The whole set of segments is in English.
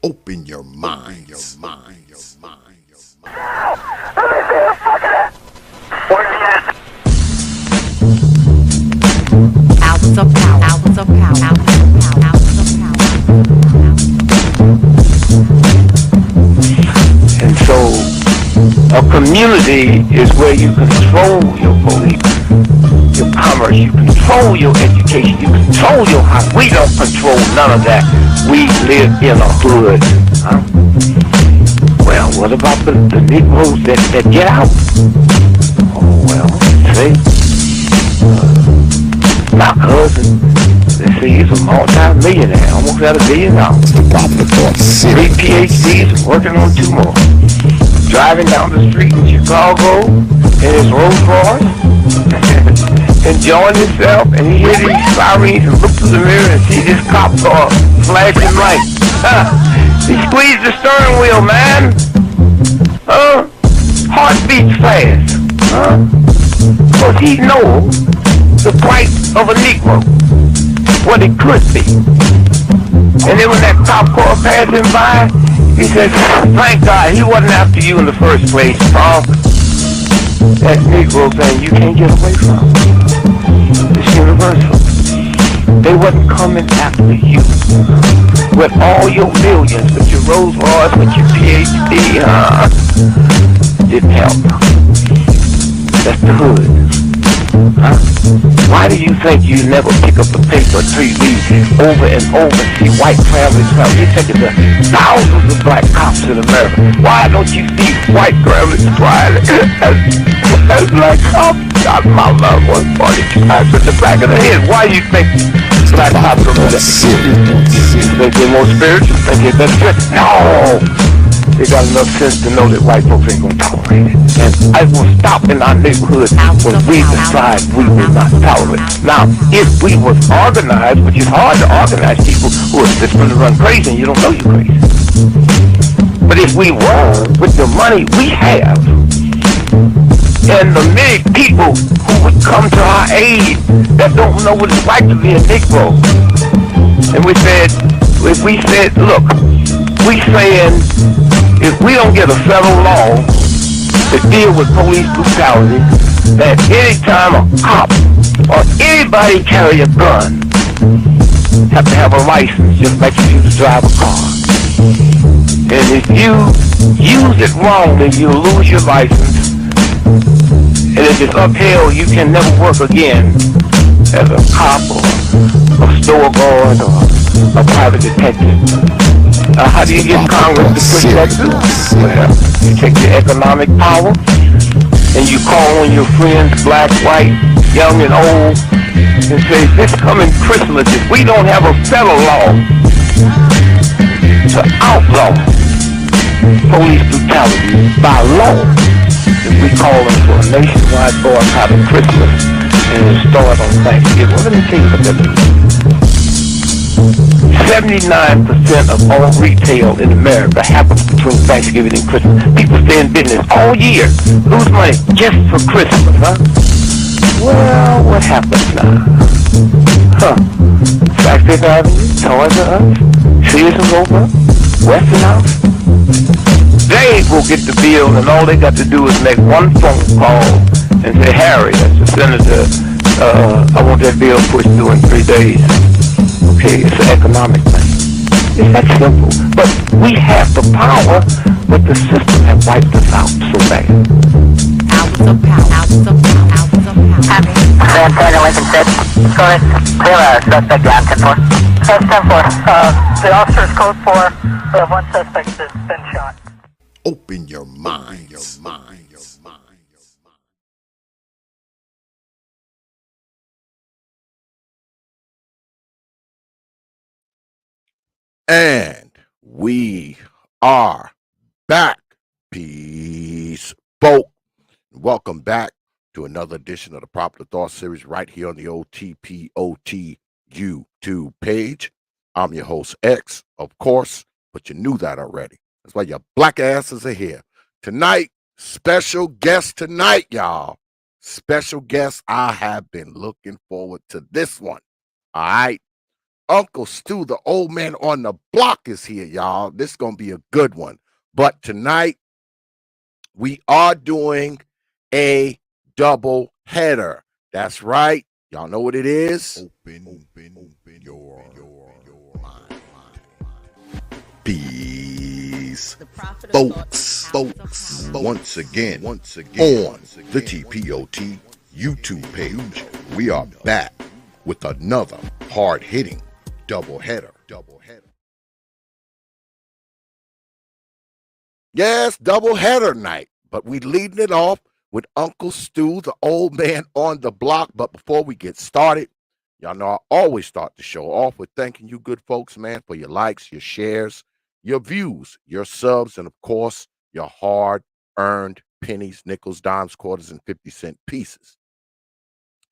Open your minds. Hours of power, hours of power, hours of power, hours of power. And so a community is where you control your police, your commerce, you control your education, you control your house. We don't control none of that. We live in a hood. Huh? Well, what about the Negroes that get out? Oh, well, see, my cousin, they say he's a multi-millionaire, almost at $1 billion. The Popular Thought Series. 3 PhDs, working on 2 more. Driving down the street in Chicago in his Rolls Royce, enjoying himself, and he hears these sirens and looks through the mirror and sees this cop car flashing lights. He squeezed the steering wheel, man. Heart beats fast. Because he knows the price of a Negro, what it could be. And then when that cop car passed him by, he said, thank God he wasn't after you in the first place, Paul. That Negro thing you can't get away from. It's universal. They wasn't coming after you. With all your millions, with your Rolls Royce, with your PhD, didn't help. That's the hood. Huh? Why do you think you never pick up the paper till you read over and over and see white families travel? You take it to thousands of black cops in America. Why don't you see white families crying as black cops shot my loved one 42 times in the back of the head? Why do you think black cops are that? Think they're more spiritual? Think they're better? No! They got enough sense to know that white folks ain't gonna tolerate it. And I will stop in our neighborhood when we decide we will not tolerate it. Now, if we was organized, which is hard to organize people who are just gonna run crazy and you don't know you're crazy. But if we were, with the money we have, and the many people who would come to our aid that don't know what it's like to be a Negro, and we said, look, we saying, if we don't get a federal law to deal with police brutality, that any time a cop or anybody carry a gun, have to have a license just like you to drive a car. And if you use it wrong, then you'll lose your license. And if it's upheld, you can never work again as a cop or a store guard or a private detective. How do you get Congress to protect you? Well, you take your economic power and you call on your friends, black, white, young and old, and say, this coming Christmas, if we don't have a federal law to outlaw police brutality by law, if we call them for a nationwide boycott of Christmas and it'll start on Thanksgiving. Well, let me tell you what that means. 79% of all retail in America happens between Thanksgiving and Christmas. People stay in business all year, lose money just for Christmas, huh? Well, what happens now? Sack Fifth Avenue, Toys R Us, Sears and Roebuck, Weston House. They will get the bill, and all they got to do is make one phone call and say, Harry, that's the senator, I want that bill pushed through in 3 days. Okay, it's an economic thing. It's that simple. But we have the power, but the system has wiped us out so bad. Hours of power, hours of power, hours of power. Happy. Santana, Lincoln 6. Go ahead. Clear suspect down, 10-4. 10-4. The officer's code 4. We have one suspect that's been shot. Open your minds. And we are back. Peace, folk. Welcome back to another edition of the Popular Thought Series right here on the old T.P.O.T YouTube page. I'm your host, X, of course, but you knew that already. That's why your black asses are here. Tonight, special guest tonight, y'all. Special guest. I have been looking forward to this one. All right. Uncle Stu, the old man on the block, is here, y'all. This is going to be a good one. But tonight, we are doing a double header. That's right. Y'all know what it is? Open your mind. Peace, folks. Once again, on the T.P.O.T. YouTube page, we are back with another hard-hitting double header. Yes, double header night, but we leading it off with Uncle Stu, the old man on the block. But before we get started, y'all know I always start the show off with thanking you good folks, man, for your likes, your shares, your views, your subs, and of course, your hard-earned pennies, nickels, dimes, quarters, and 50-cent pieces.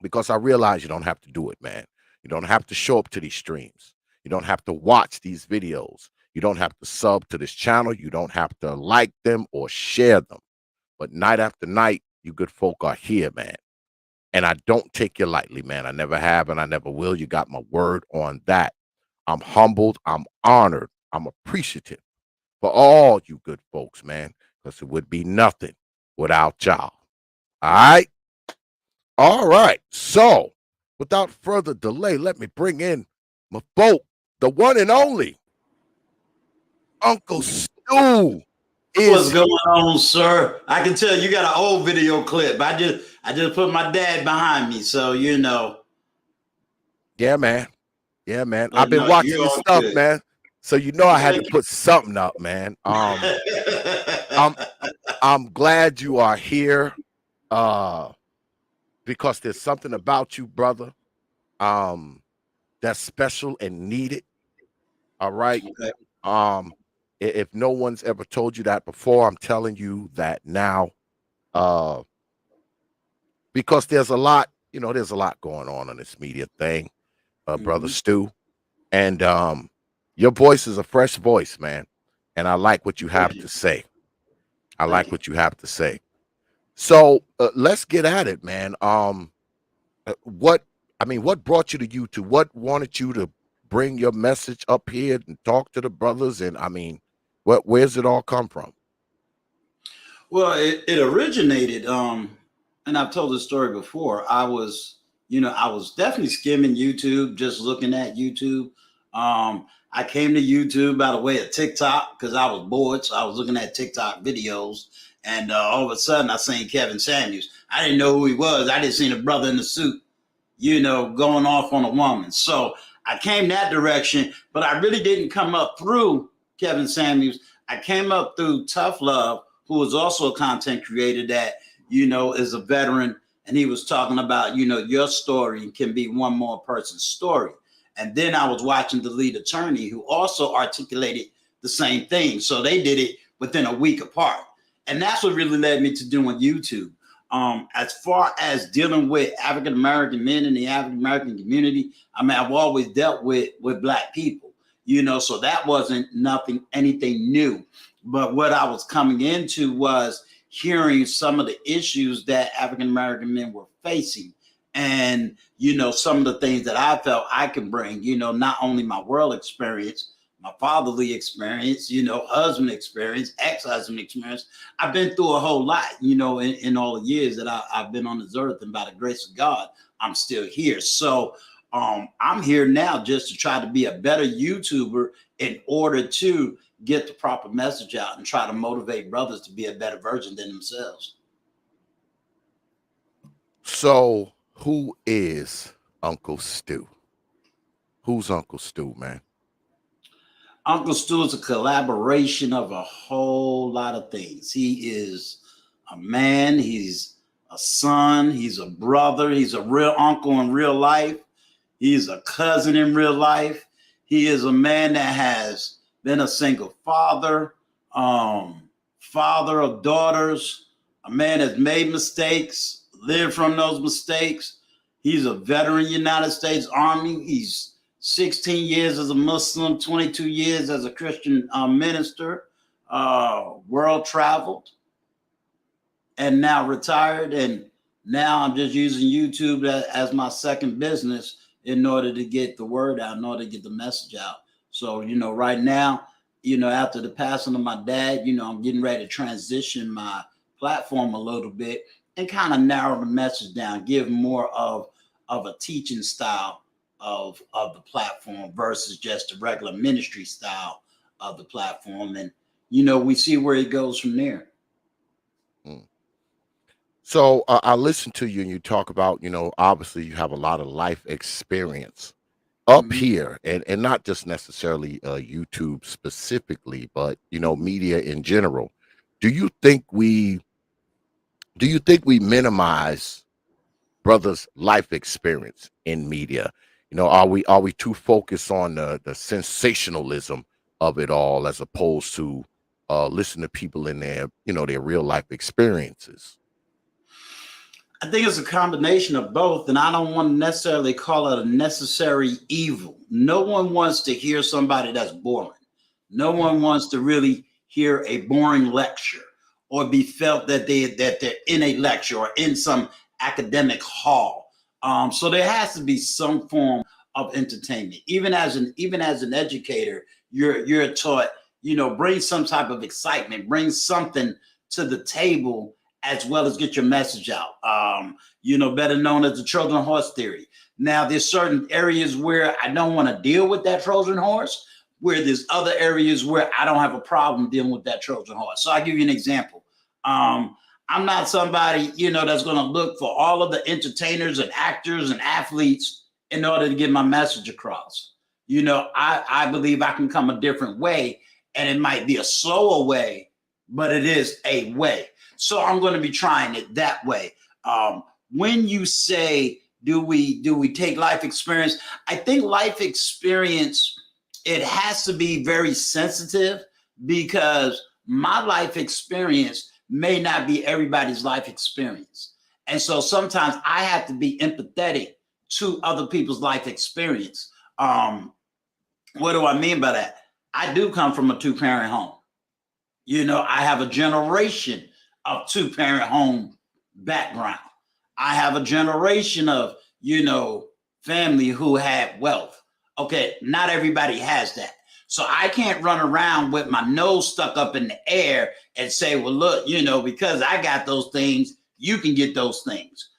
Because I realize you don't have to do it, man. You don't have to show up to these streams. You don't have to watch these videos. You don't have to sub to this channel. You don't have to like them or share them. But night after night, you good folk are here, man. And I don't take you lightly, man. I never have and I never will. You got my word on that. I'm humbled. I'm honored. I'm appreciative for all you good folks, man, because it would be nothing without y'all. All right? All right. So, without further delay, let me bring in my folk, the one and only Uncle Stu. What's going on, sir? I can tell you got an old video clip. I just put my dad behind me, so you know. Yeah, man. Yeah, man. But I've been no, watching you're your all stuff, good. man. So you know I had to Thank put something up, man. I'm glad you are here. Because there's something about you, brother. That's special and needed. All right. Okay. If no one's ever told you that before, I'm telling you that now. Because there's a lot, there's a lot going on this media thing, brother Stu. And your voice is a fresh voice, man. And I like what you have to say. I like what you have to say. So let's get at it, man. What brought you to YouTube? What wanted you to bring your message up here and talk to the brothers? And I mean, where's it all come from? Well, it originated, and I've told this story before. I was definitely skimming YouTube, just looking at YouTube. I came to YouTube by the way of TikTok because I was bored, so I was looking at TikTok videos, and all of a sudden I seen Kevin Samuels. I didn't know who he was. I just seen a brother in the suit, going off on a woman. So I came that direction, but I really didn't come up through Kevin Samuels. I came up through Tough Love, who was also a content creator that, is a veteran. And he was talking about, your story can be one more person's story. And then I was watching the lead attorney who also articulated the same thing. So they did it within a week apart. And that's what really led me to doing YouTube. As far as dealing with African American men in the African American community, I mean, I've always dealt with Black people, so that wasn't anything new. But what I was coming into was hearing some of the issues that African American men were facing. And, some of the things that I felt I can bring, not only my world experience, my fatherly experience, husband experience, ex-husband experience. I've been through a whole lot, in all the years that I've been on this earth, and by the grace of God, I'm still here. So I'm here now just to try to be a better YouTuber in order to get the proper message out and try to motivate brothers to be a better version than themselves. So who is Uncle Stu? Who's Uncle Stu, man? Uncle Stu is a collaboration of a whole lot of things. He is a man, he's a son, he's a brother, he's a real uncle in real life, he's a cousin in real life. He is a man that has been a single father, father of daughters, a man that's made mistakes, lived from those mistakes. He's a veteran United States Army. He's 16 years as a Muslim, 22 years as a Christian minister, world traveled, and now retired. And now I'm just using YouTube as my second business in order to get the word out, in order to get the message out. So, right now, after the passing of my dad, I'm getting ready to transition my platform a little bit and kind of narrow the message down, give more of a teaching style of the platform versus just a regular ministry style of the platform. And, we see where it goes from there. Mm. So I listen to you and you talk about, obviously you have a lot of life experience up Mhm. here, and not just necessarily YouTube specifically, but media in general. Do you think we minimize brothers' life experience in media? Are we too focused on the sensationalism of it all as opposed to listen to people in their real life experiences? I think it's a combination of both, and I don't want to necessarily call it a necessary evil. No one wants to hear somebody that's boring. No Mm, one wants to really hear a boring lecture or be felt that they're in a lecture or in some academic hall. So there has to be some form of entertainment. Even as an educator, you're taught, bring some type of excitement, bring something to the table as well as get your message out. Better known as the Trojan horse theory. Now, there's certain areas where I don't want to deal with that Trojan horse, where there's other areas where I don't have a problem dealing with that Trojan horse. So I'll give you an example. I'm not somebody, that's going to look for all of the entertainers and actors and athletes in order to get my message across. I believe I can come a different way, and it might be a slower way, but it is a way. So I'm going to be trying it that way. When you say, do we take life experience? I think life experience, it has to be very sensitive because my life experience may not be everybody's life experience. And so sometimes I have to be empathetic to other people's life experience. What do I mean by that? I do come from a two-parent home. I have a generation of two-parent home background. I have a generation of, family who had wealth. Okay, not everybody has that. So I can't run around with my nose stuck up in the air and say, well, look, because I got those things, you can get those things,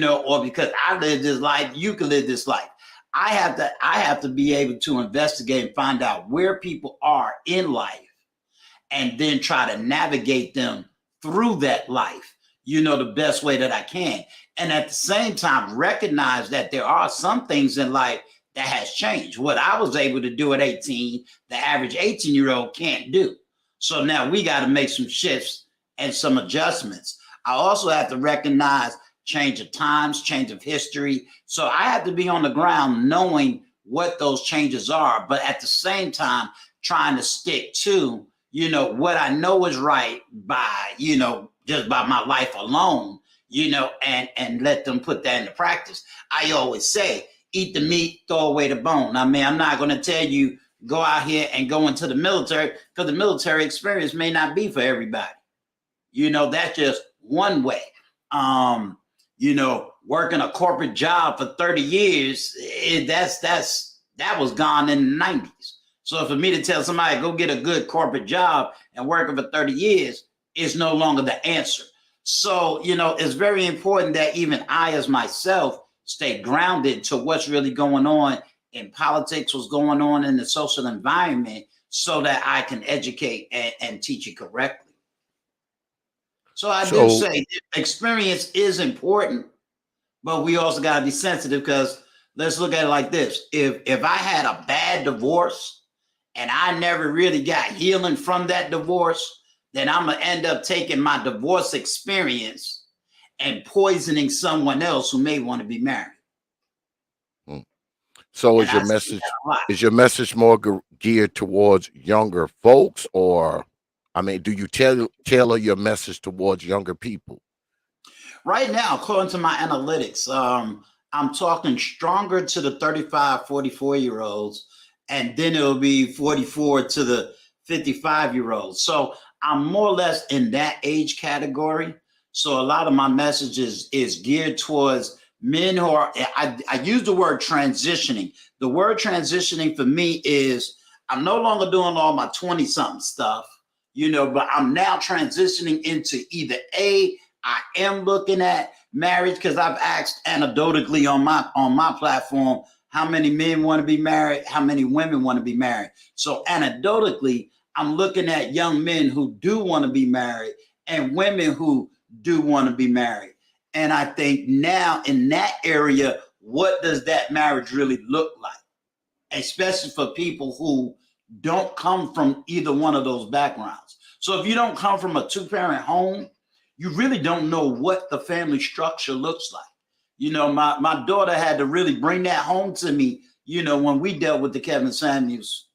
or because I live this life, you can live this life. I have to be able to investigate and find out where people are in life and then try to navigate them through that life, the best way that I can. And at the same time, recognize that there are some things in life that has changed. What I was able to do at 18, the average 18-year-old can't do. So now we got to make some shifts and some adjustments. I also have to recognize change of times, change of history. So I have to be on the ground knowing what those changes are, but at the same time, trying to stick to what I know is right by, just by my life alone, and let them put that into practice. I always say, eat the meat, throw away the bone. I mean, I'm not going to tell you go out here and go into the military because the military experience may not be for everybody. That's just one way. Working a corporate job for 30 years, that was gone in the 90s. So for me to tell somebody go get a good corporate job and work for 30 years is no longer the answer. So, it's very important that even I as myself stay grounded to what's really going on in politics, what's going on in the social environment, so that I can educate and teach it correctly. So I do So say experience is important, but we also got to be sensitive because let's look at it like this. If I had a bad divorce and I never really got healing from that divorce, then I'm going to end up taking my divorce experience and poisoning someone else who may want to be married. mm, so And I see that a lot. is your message more geared towards younger folks, or I mean, do you tailor your message towards younger people? Right now, according to my analytics, I'm talking stronger to the 35, 44-year-olds, and then it'll be 44 to the 55-year-olds. So I'm more or less in that age category. So a lot of my messages is geared towards men who are, I use the word transitioning. The word transitioning for me is I'm no longer doing all my 20 something stuff, but I'm now transitioning into either I am looking at marriage because I've asked anecdotally on my platform how many men want to be married, how many women want to be married. So anecdotally, I'm looking at young men who do want to be married and women who do want to be married. And I think now in that area, what does that marriage really look like? Especially for people who don't come from either one of those backgrounds. So if you don't come from a two-parent home, you really don't know what the family structure looks like. My daughter had to really bring that home to me, when we dealt with the Kevin Samuels,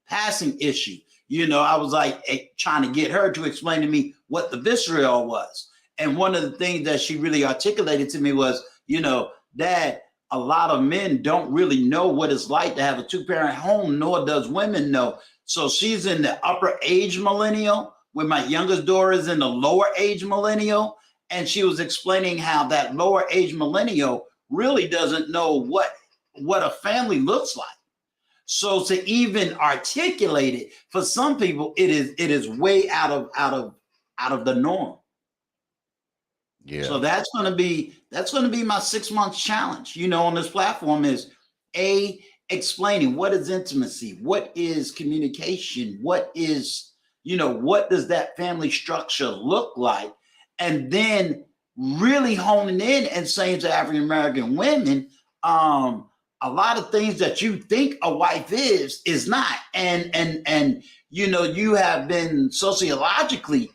passing issue. I was like trying to get her to explain to me what the visceral was. And one of the things that she really articulated to me was, Dad, a lot of men don't really know what it's like to have a two-parent home, nor does women know. So she's in the upper age millennial, when my youngest daughter is in the lower age millennial. And she was explaining how that lower age millennial really doesn't know what a family looks like. So to even articulate it, for some people, it is way out of the norm. Yeah. So that's going to be my 6 months challenge, on this platform is explaining what is intimacy, what is communication, what is, what does that family structure look like? And then really honing in and saying to African American women, a lot of things that you think a wife is not. And you have been sociologically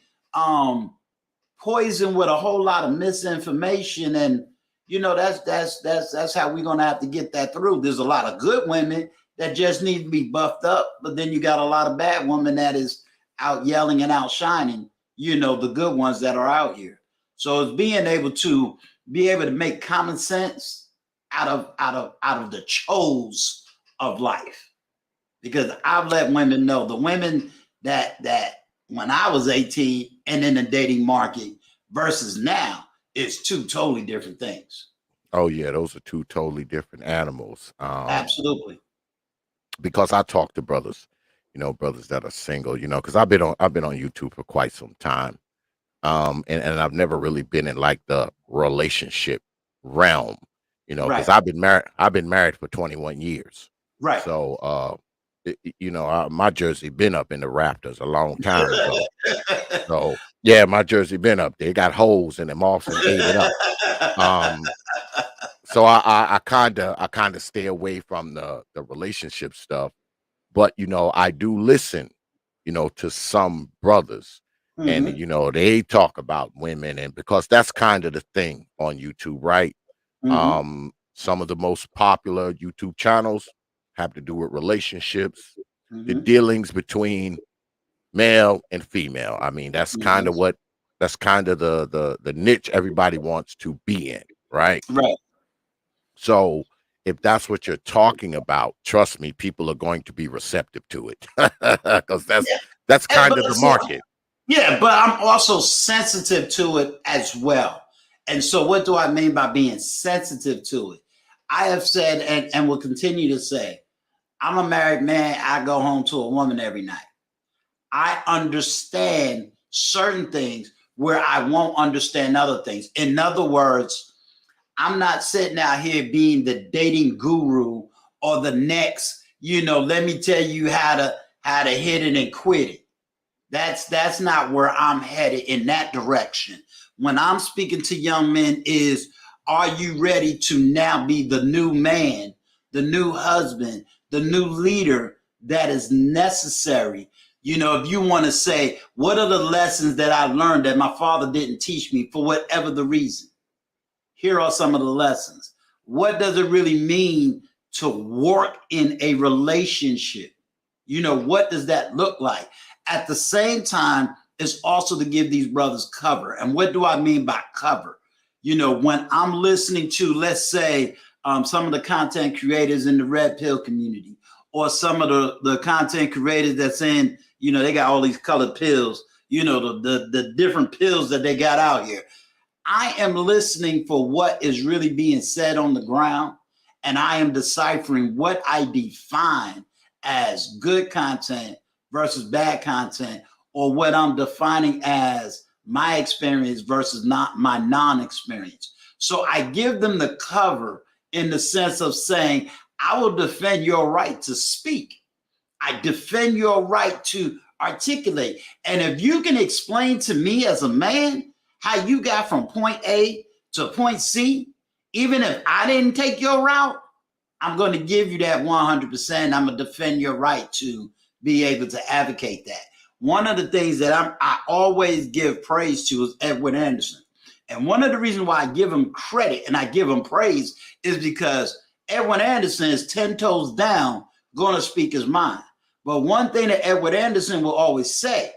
poisoned with a whole lot of misinformation, and that's how we're gonna have to get that through. There's a lot of good women that just need to be buffed up, but then you got a lot of bad women that is out yelling and outshining, the good ones that are out here. So it's being able to make common sense out of the chose of life, because I've let women know, the women that when I was 18 and in the dating market versus now, it's two totally different things. Oh yeah, those are two totally different animals. Absolutely. Because I talk to brothers, brothers that are single, because I've been on YouTube for quite some time. And I've never really been in like the relationship realm, because Right. I've been married for 21 years. Right. So my jersey been up in the rafters a long time ago. So yeah, my jersey been up there. It got holes in them, often ate it up. So I kind of stay away from the relationship stuff, but I do listen, to some brothers, and Mhm. they talk about women, and because that's kind of the thing on YouTube, right? Mhm. Some of the most popular YouTube channels have to do with relationships, the Mhm. dealings between male and female. I mean, that's kind of Mhm. the niche everybody wants to be in, right? Right. So if that's what you're talking about, trust me, people are going to be receptive to it, because Yeah. that's kind But of the see, market. yeah, but I'm also sensitive to it as well. And so what do I mean by being sensitive to it? I have said and will continue to say, I'm a married man. I go home to a woman every night. I understand certain things where I won't understand other things. In other words, I'm not sitting out here being the dating guru or the next, let me tell you how to hit it and quit it. That's not where I'm headed in that direction. When I'm speaking to young men is, are you ready to now be the new man, the new husband, the new leader that is necessary? If you want to say, what are the lessons that I learned that my father didn't teach me for whatever the reason? Here are some of the lessons. What does it really mean to work in a relationship? What does that look like? At the same time, it's also to give these brothers cover. And what do I mean by cover? When I'm listening to, let's say, some of the content creators in the red pill community, or some of the content creators that's in, they got all these colored pills, the different pills that they got out here. I am listening for what is really being said on the ground, and I am deciphering what I define as good content versus bad content, or what I'm defining as my experience versus not my non-experience. So I give them the cover in the sense of saying, I will defend your right to speak. I defend your right to articulate. And if you can explain to me as a man how you got from point A to point C, even if I didn't take your route, I'm going to give you that 100%. I'm going to defend your right to be able to advocate that. One of the things that I always give praise to is Edward Anderson. And one of the reasons why I give him credit and I give him praise is because Edward Anderson is 10 toes down going to speak his mind. But one thing that Edward Anderson will always say,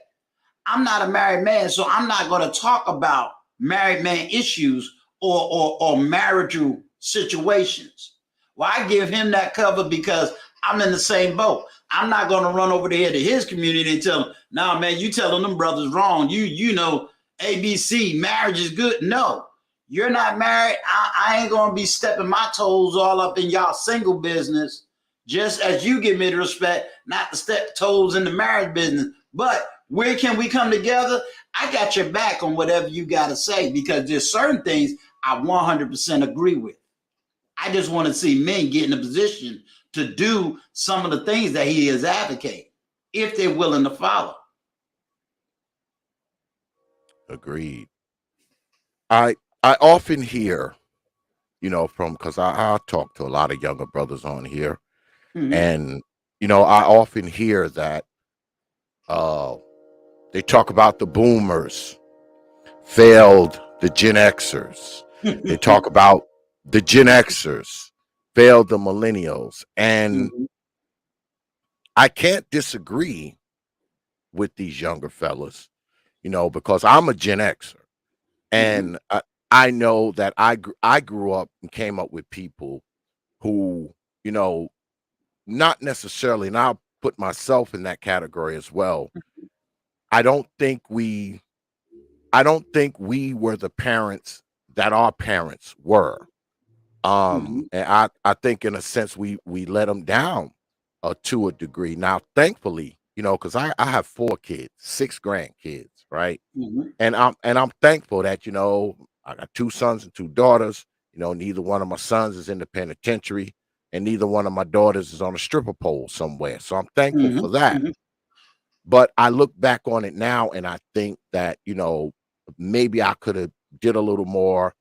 I'm not a married man, so I'm not going to talk about married man issues or marital situations. Well, I give him that cover because I'm in the same boat. I'm not going to run over there to his community and tell him, nah, man, you telling them brothers wrong. You know, ABC, marriage is good. No, you're not married. I ain't going to be stepping my toes all up in y'all single business, just as you give me the respect not to step toes in the marriage business. But where can we come together? I got your back on whatever you got to say, because there's certain things I 100% agree with. I just want to see men get in a position to do some of the things that he is advocating, if they're willing to follow. Agreed. I often hear, from, because I talk to a lot of younger brothers on here, and I often hear that they talk about the boomers failed the Gen Xers. They talk about the Gen Xers failed the millennials, and I can't disagree with these younger fellas, because I'm a Gen Xer, and I know that I grew up and came up with people who, not necessarily, and I'll put myself in that category as well. I don't think we were the parents that our parents were. And I think in a sense we let them down to a degree. Now, thankfully, because I have 4 kids, 6 grandkids, right? And I'm thankful that, I got 2 sons and 2 daughters. Neither one of my sons is in the penitentiary, and neither one of my daughters is on a stripper pole somewhere. So I'm thankful for that. But I look back on it now and I think that, maybe I could have did a little more,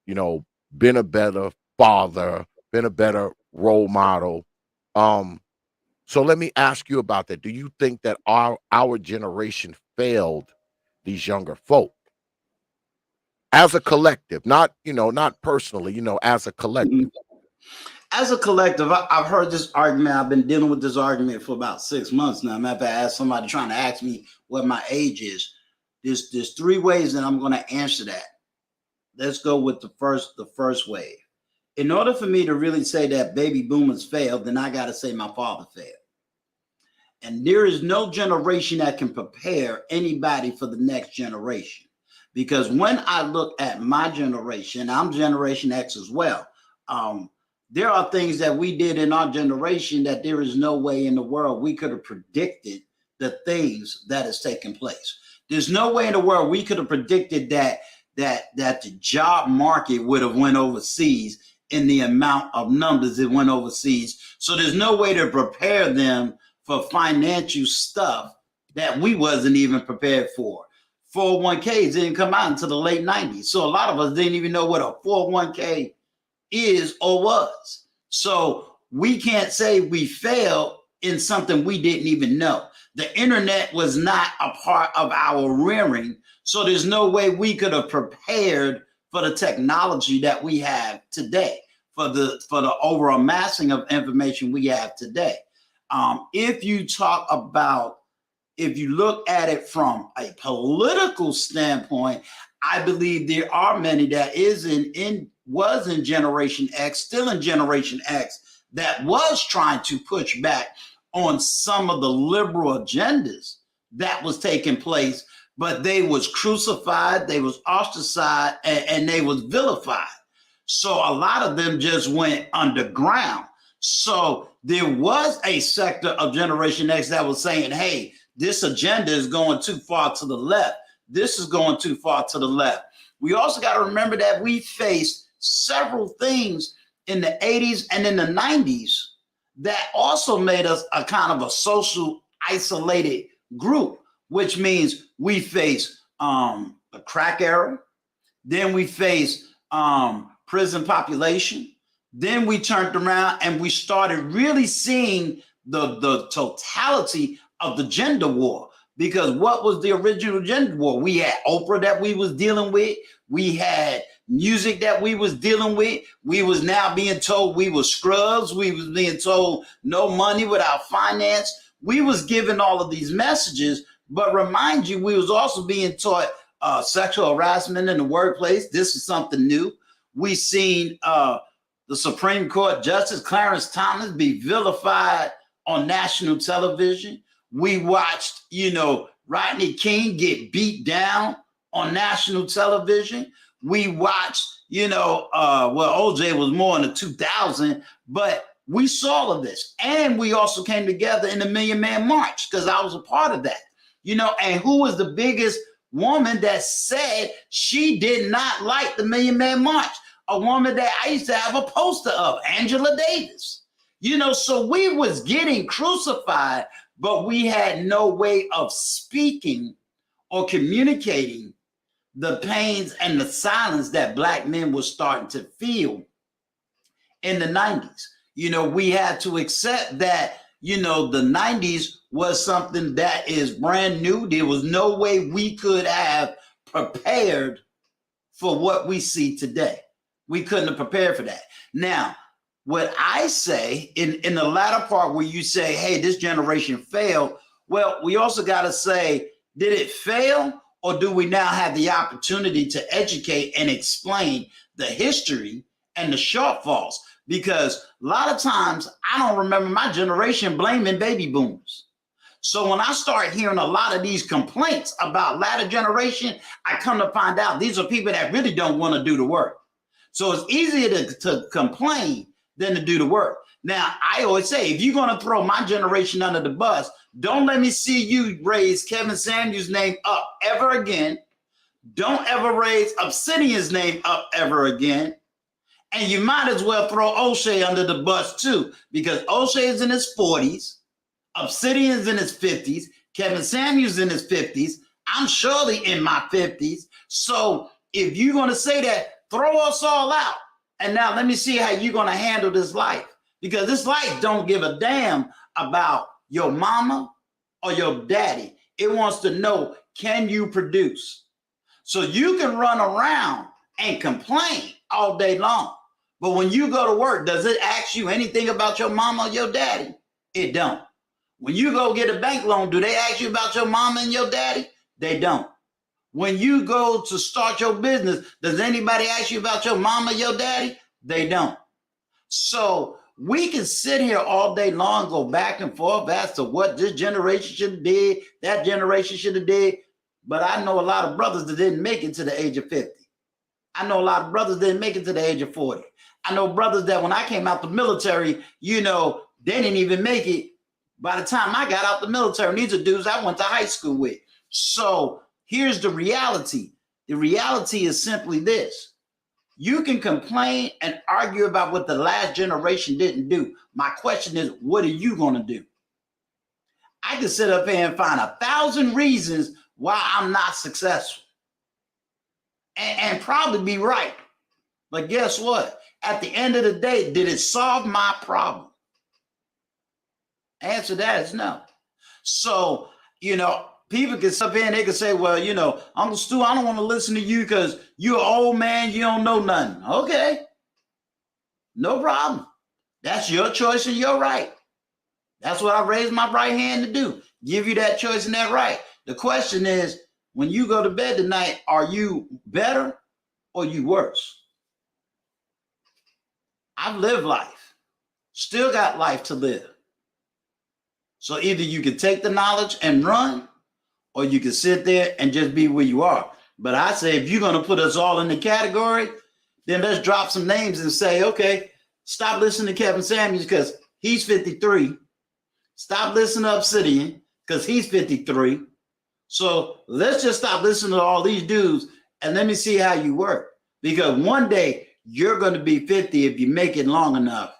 been a better father, been a better role model. So let me ask you about that. Do you think that our generation failed these younger folk as a collective, not personally, as a collective? As a collective, I've heard this argument. I've been dealing with this argument for about 6 months now. Matter of fact, I asked somebody trying to ask me what my age is. There's 3 ways that I'm going to answer that. Let's go with the first wave. In order for me to really say that baby boomers failed, then I got to say my father failed. And there is no generation that can prepare anybody for the next generation. Because when I look at my generation, I'm Generation X as well. There are things that we did in our generation that there is no way in the world we could have predicted the things that has taken place. There's no way in the world we could have predicted that the job market would have went overseas in the amount of numbers it went overseas. So there's no way to prepare them for financial stuff that we wasn't even prepared for. 401ks didn't come out until the late 90s. So a lot of us didn't even know what a 401k is or was. So we can't say we failed in something we didn't even know. The internet was not a part of our rearing. So there's no way we could have prepared for the technology that we have today, for the overall massing of information we have today. If you look at it from a political standpoint, I believe there are many that was in Generation X, still in Generation X, that was trying to push back on some of the liberal agendas that was taking place. but they was crucified, they was ostracized, and they was vilified. So a lot of them just went underground. So there was a sector of Generation X that was saying, hey, this agenda is going too far to the left. This is going too far to the left. We also got to remember that we faced several things in the 80s and in the 90s that also made us a kind of a social isolated group, which means we face a crack era, then we face prison population, then we turned around and we started really seeing the totality of the gender war. Because what was the original gender war? We had Oprah that we was dealing with. We had music that we was dealing with. We was now being told we were scrubs. We was being told no money without finance. We was given all of these messages, but remind you, we was also being taught sexual harassment in the workplace. This is something new. We seen the Supreme Court Justice Clarence Thomas be vilified on national television. We watched, Rodney King get beat down on national television. We watched, OJ was more in the 2000s, but we saw all of this. And we also came together in the Million Man March because I was a part of that, and who was the biggest woman that said she did not like the Million Man March? A woman that I used to have a poster of, Angela Davis. So we was getting crucified, but we had no way of speaking or communicating the pains and the silence that Black men were starting to feel in the 90s. We had to accept that, the 90s was something that is brand new. There was no way we could have prepared for what we see today. We couldn't have prepared for that. Now, what I say in the latter part where you say, hey, this generation failed, well, we also got to say, did it fail, or do we now have the opportunity to educate and explain the history and the shortfalls? Because a lot of times I don't remember my generation blaming baby boomers. So when I start hearing a lot of these complaints about latter generation, I come to find out these are people that really don't want to do the work. So it's easier to complain than to do the work. Now, I always say, if you're going to throw my generation under the bus, don't let me see you raise Kevin Samuels' name up ever again. Don't ever raise Obsidian's name up ever again. And you might as well throw O'Shea under the bus too, because O'Shea is in his 40s, Obsidian's in his 50s, Kevin Samuels in his 50s. I'm surely in my 50s. So if you're going to say that, throw us all out. And now let me see how you're going to handle this life. Because this life don't give a damn about your mama or your daddy. It wants to know, can you produce? So you can run around and complain all day long. But when you go to work, does it ask you anything about your mama or your daddy? It don't. When you go get a bank loan, do they ask you about your mama and your daddy? They don't. When you go to start your business, does anybody ask you about your mama, your daddy? They don't. So we can sit here all day long, go back and forth as to what this generation should have did, that generation should have did. But I know a lot of brothers that didn't make it to the age of 50. I know a lot of brothers didn't make it to the age of 40. I know brothers that when I came out the military, they didn't even make it by the time I got out the military. And these are dudes I went to high school with. So here's the reality. The reality is simply this. You can complain and argue about what the last generation didn't do. My question is, what are you going to do? I can sit up here and find 1,000 reasons why I'm not successful and probably be right. But guess what? At the end of the day, did it solve my problem? Answer to that is no. So, people can sit up here and they can say, well, Uncle Stu, I don't want to listen to you because you're an old man, you don't know nothing. Okay. No problem. That's your choice and your right. That's what I raised my right hand to do. Give you that choice and that right. The question is, when you go to bed tonight, are you better or you worse? I've lived life. Still got life to live. So either you can take the knowledge and run, or you can sit there and just be where you are. But I say, if you're going to put us all in the category, then let's drop some names and say, okay, stop listening to Kevin Samuels because he's 53. Stop listening to Obsidian because he's 53. So let's just stop listening to all these dudes and let me see how you work. Because one day you're going to be 50 if you make it long enough.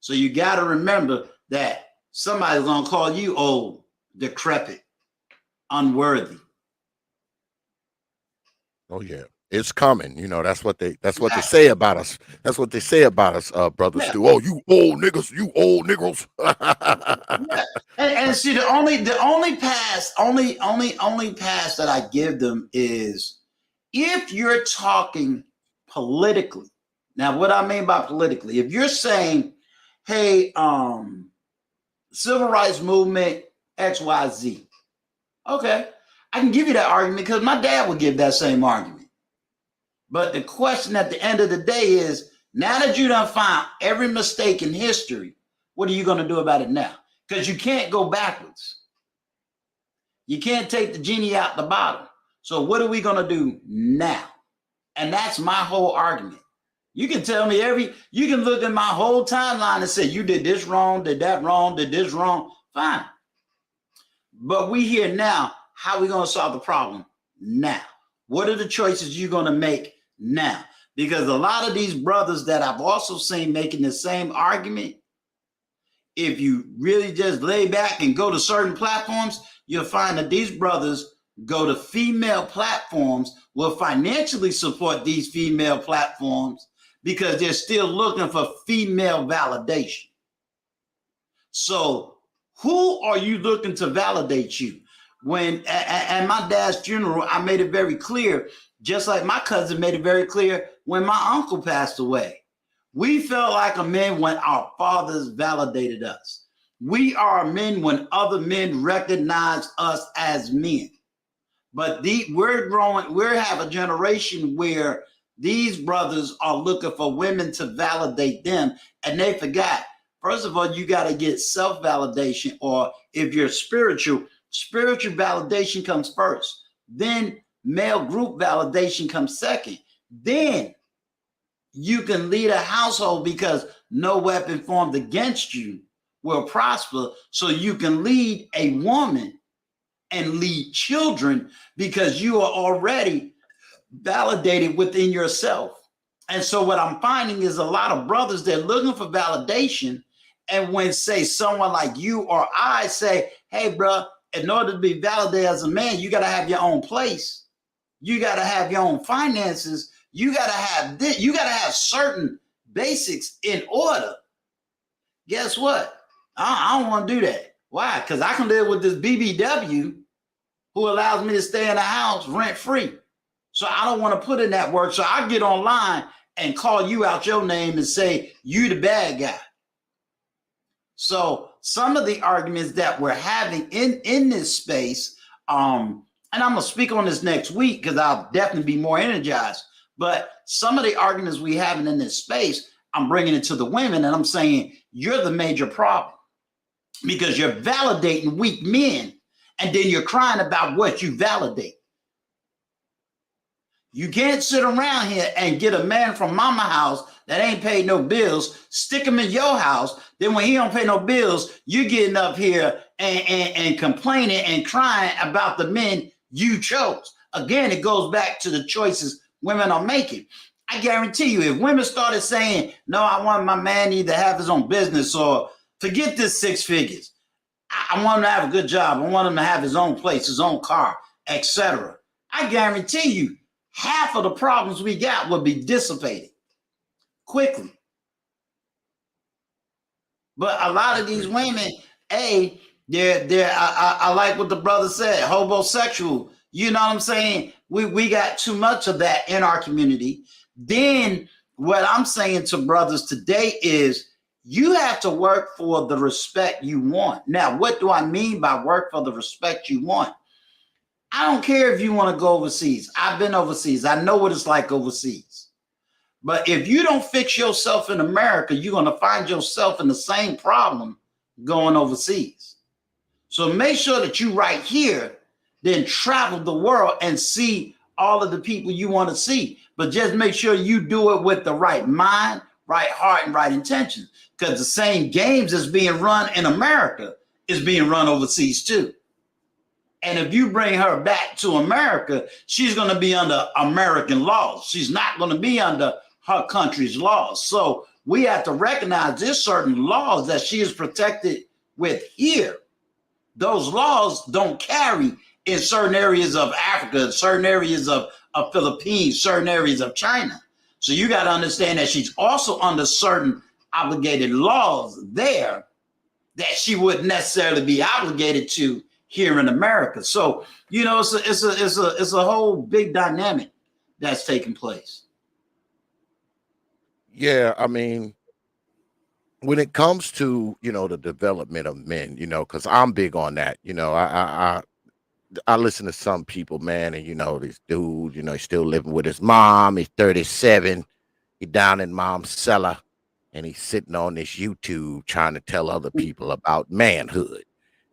So you got to remember that somebody's going to call you old, decrepit, unworthy. Oh yeah, it's coming. You know, that's what they say about us. That's what they say about us, brother Yeah. Stu. Oh, you old niggas, you old niggas. Yeah. And see, the only pass that I give them is if you're talking politically. Now, what I mean by politically, if you're saying, hey, civil rights movement, XYZ, okay, I can give you that argument because my dad would give that same argument. But the question at the end of the day is, now that you done found every mistake in history, what are you going to do about it now? Because you can't go backwards. You can't take the genie out the bottle. So what are we going to do now? And that's my whole argument. You can tell me you can look at my whole timeline and say, you did this wrong, did that wrong, did this wrong. Fine. But we here now. How are we going to solve the problem now? What are the choices you're going to make now? Because a lot of these brothers that I've also seen making the same argument, if you really just lay back and go to certain platforms, you'll find that these brothers go to female platforms, will financially support these female platforms because they're still looking for female validation. So who are you looking to validate you? When at my dad's funeral, I made it very clear, just like my cousin made it very clear when my uncle passed away. We felt like a men when our fathers validated us. We are men when other men recognize us as men. But we're have a generation where these brothers are looking for women to validate them, and they forgot. First of all, you got to get self-validation, or if you're spiritual validation comes first. Then male group validation comes second. Then you can lead a household because no weapon formed against you will prosper. So you can lead a woman and lead children because you are already validated within yourself. And so what I'm finding is a lot of brothers, they're looking for validation. And when, say, someone like you or I say, hey, bro, in order to be validated as a man, you got to have your own place. You got to have your own finances. You got to have this. You got to have certain basics in order. Guess what? I don't want to do that. Why? Because I can live with this BBW who allows me to stay in a house rent free. So I don't want to put in that work. So I get online and call you out your name and say, you the bad guy. So some of the arguments that we're having in this space, and I'm going to speak on this next week because I'll definitely be more energized. But some of the arguments we having in this space, I'm bringing it to the women and I'm saying, you're the major problem because you're validating weak men. And then you're crying about what you validate. You can't sit around here and get a man from mama house that ain't paid no bills, stick him in your house. Then when he don't pay no bills, you getting up here and complaining and crying about the men you chose. Again, it goes back to the choices women are making. I guarantee you, if women started saying, no, I want my man to either have his own business or forget this 6 figures. I want him to have a good job. I want him to have his own place, his own car, etc. I guarantee you, half of the problems we got will be dissipated quickly. But a lot of these women, I like what the brother said, homosexual. You know what I'm saying? We got too much of that in our community. Then what I'm saying to brothers today is, you have to work for the respect you want. Now, what do I mean by work for the respect you want? I don't care if you want to go overseas. I've been overseas. I know what it's like overseas. But if you don't fix yourself in America, you're going to find yourself in the same problem going overseas. So make sure that you right here, then travel the world and see all of the people you want to see. But just make sure you do it with the right mind, right heart, and right intention. Because the same games that's being run in America is being run overseas too. And if you bring her back to America, she's going to be under American laws. She's not going to be under her country's laws. So we have to recognize there's certain laws that she is protected with here. Those laws don't carry in certain areas of Africa, certain areas of Philippines, certain areas of China. So you got to understand that she's also under certain obligated laws there that she wouldn't necessarily be obligated to here in America. So, you know, it's a whole big dynamic that's taking place. Yeah, I mean, when it comes to, the development of men, because I'm big on that. I listen to some people, man, and this dude, he's still living with his mom. He's 37. He's down in mom's cellar, and he's sitting on this YouTube trying to tell other people about manhood.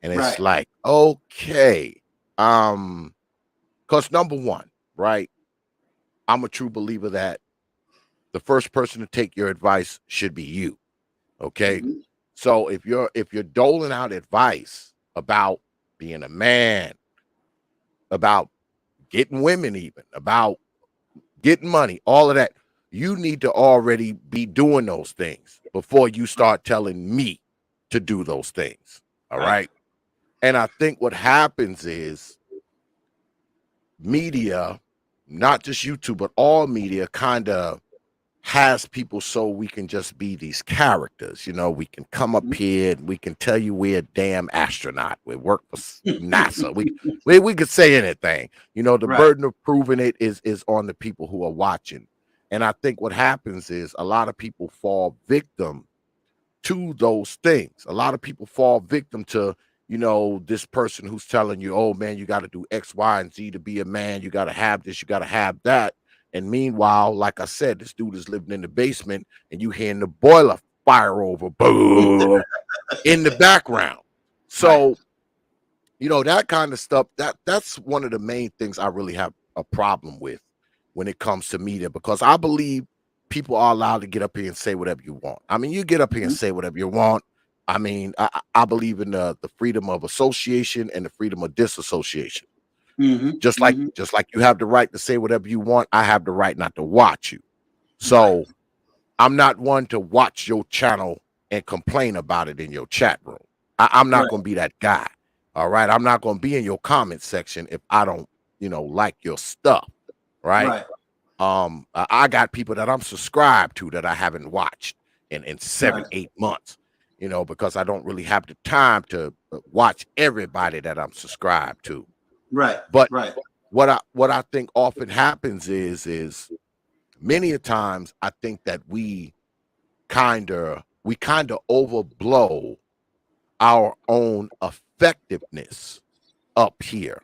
And it's Right. like, okay, because number one, right? I'm a true believer that the first person to take your advice should be you. Okay. Mhm. So if you're doling out advice about being a man, about getting women, even about getting money, all of that, you need to already be doing those things before you start telling me to do those things. All right. And I think what happens is media, not just YouTube, but all media kind of has people so we can just be these characters. We can come up here and we can tell you we're a damn astronaut. We work for NASA. We could say anything. The Right. burden of proving it is on the people who are watching. And I think what happens is a lot of people fall victim to those things. A lot of people fall victim to, this person who's telling you, oh man, you got to do X, Y, and Z to be a man. You got to have this, you got to have that. And meanwhile, like I said, this dude is living in the basement and you hearing the boiler fire over boom in the background. So, that kind of stuff, that's one of the main things I really have a problem with when it comes to media, because I believe people are allowed to get up here and say whatever you want. I mean, you get up here and say whatever you want. I mean, I believe in the freedom of association and the freedom of disassociation. Mm-hmm. Just like you have the right to say whatever you want, I have the right not to watch you. So I'm not one to watch your channel and complain about it in your chat room. I'm not going to be that guy. All right. I'm not going to be in your comment section if I don't, like your stuff. Right. I got people that I'm subscribed to that I haven't watched in 7-8 months, because I don't really have the time to watch everybody that I'm subscribed to. Right. But what I think often happens is many a times I think that we kind of overblow our own effectiveness up here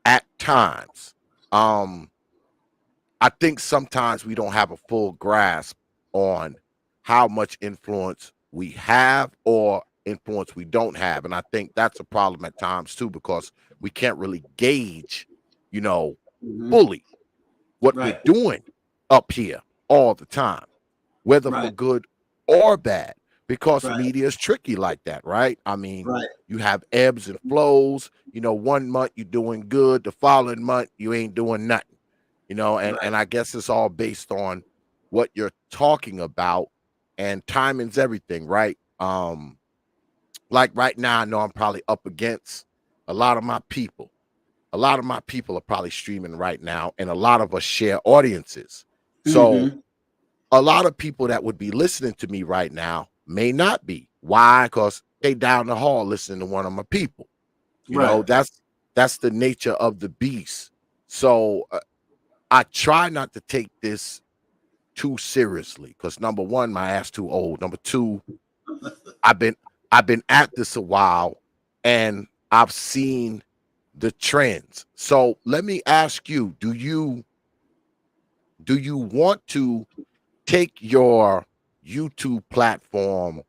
at times. I think sometimes we don't have a full grasp on how much influence we have or influence we don't have. And I think that's a problem at times too, because we can't really gauge, fully what we're doing up here all the time, whether for good or bad, because media is tricky like that, right? I mean, you have ebbs and flows. 1 month you're doing good, the following month you ain't doing nothing. And I guess it's all based on what you're talking about, and timing's everything, right? Like right now, I know I'm probably up against a lot of my people. A lot of my people are probably streaming right now, and a lot of us share audiences. So a lot of people that would be listening to me right now may not be. Why? Because they down the hall listening to one of my people. That's the nature of the beast. So I try not to take this too seriously, because number one, my ass too old. Number two, I've been at this a while and I've seen the trends. So let me ask you, do you want to take your YouTube platform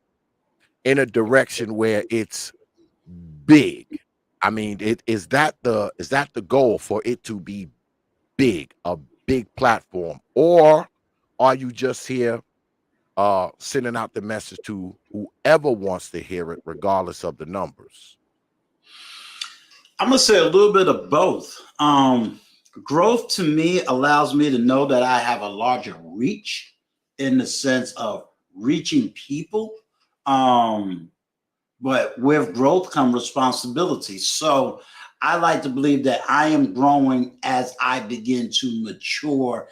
in a direction where it's big? I mean, is that the goal for it to be big, a big platform, or are you just here sending out the message to whoever wants to hear it, regardless of the numbers? I'm gonna say a little bit of both. Growth to me allows me to know that I have a larger reach in the sense of reaching people. Um, but with growth come responsibility. So I like to believe that I am growing as I begin to mature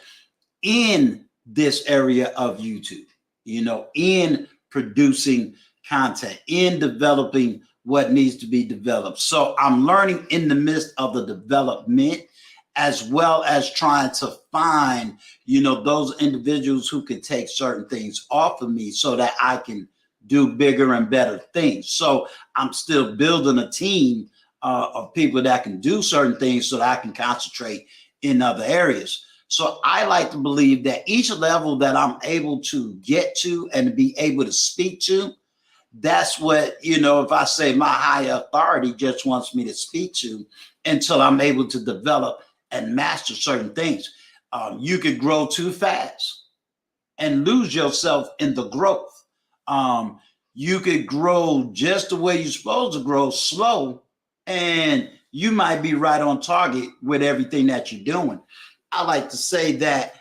in this area of YouTube, in producing content, in developing what needs to be developed. So I'm learning in the midst of the development, as well as trying to find, those individuals who can take certain things off of me so that I can do bigger and better things. So I'm still building a team of people that can do certain things so that I can concentrate in other areas. So I like to believe that each level that I'm able to get to and be able to speak to, that's what, if I say my higher authority just wants me to speak to until I'm able to develop and master certain things. You could grow too fast and lose yourself in the growth. You could grow just the way you're supposed to grow, slow, and you might be right on target with everything that you're doing. I like to say that,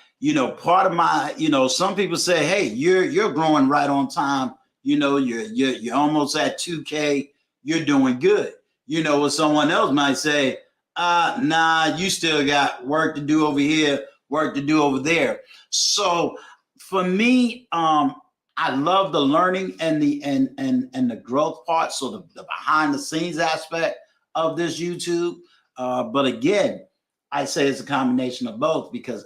part of my, some people say, hey, you're growing right on time. You're almost at 2K. You're doing good. What someone else might say, nah, you still got work to do over here, work to do over there. So for me, I love the learning and the growth part. So the behind the scenes aspect of this YouTube. But again, I say it's a combination of both because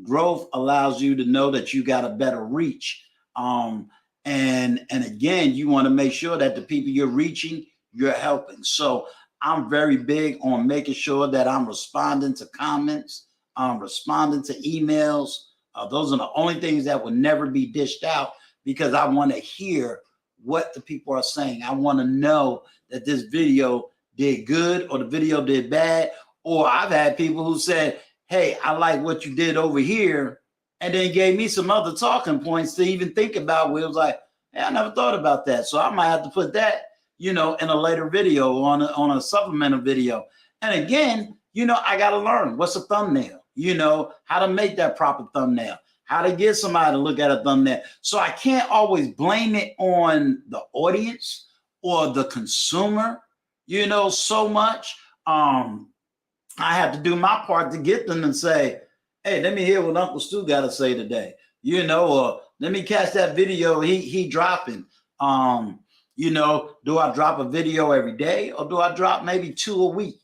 growth allows you to know that you got a better reach. And again, you want to make sure that the people you're reaching, you're helping. So I'm very big on making sure that I'm responding to comments, responding to emails. Those are the only things that will never be dished out because I want to hear what the people are saying. I want to know that this video did good or the video did bad. Or I've had people who said, hey, I like what you did over here, and then gave me some other talking points to even think about where it was like, hey, I never thought about that. So I might have to put that, in a later video on a supplemental video. And again, I got to learn what's a thumbnail, how to make that proper thumbnail, how to get somebody to look at a thumbnail. So I can't always blame it on the audience or the consumer, so much. I have to do my part to get them and say, hey, let me hear what Uncle Stu got to say today, or let me catch that video he dropping. Do I drop a video every day or do I drop maybe 2 a week,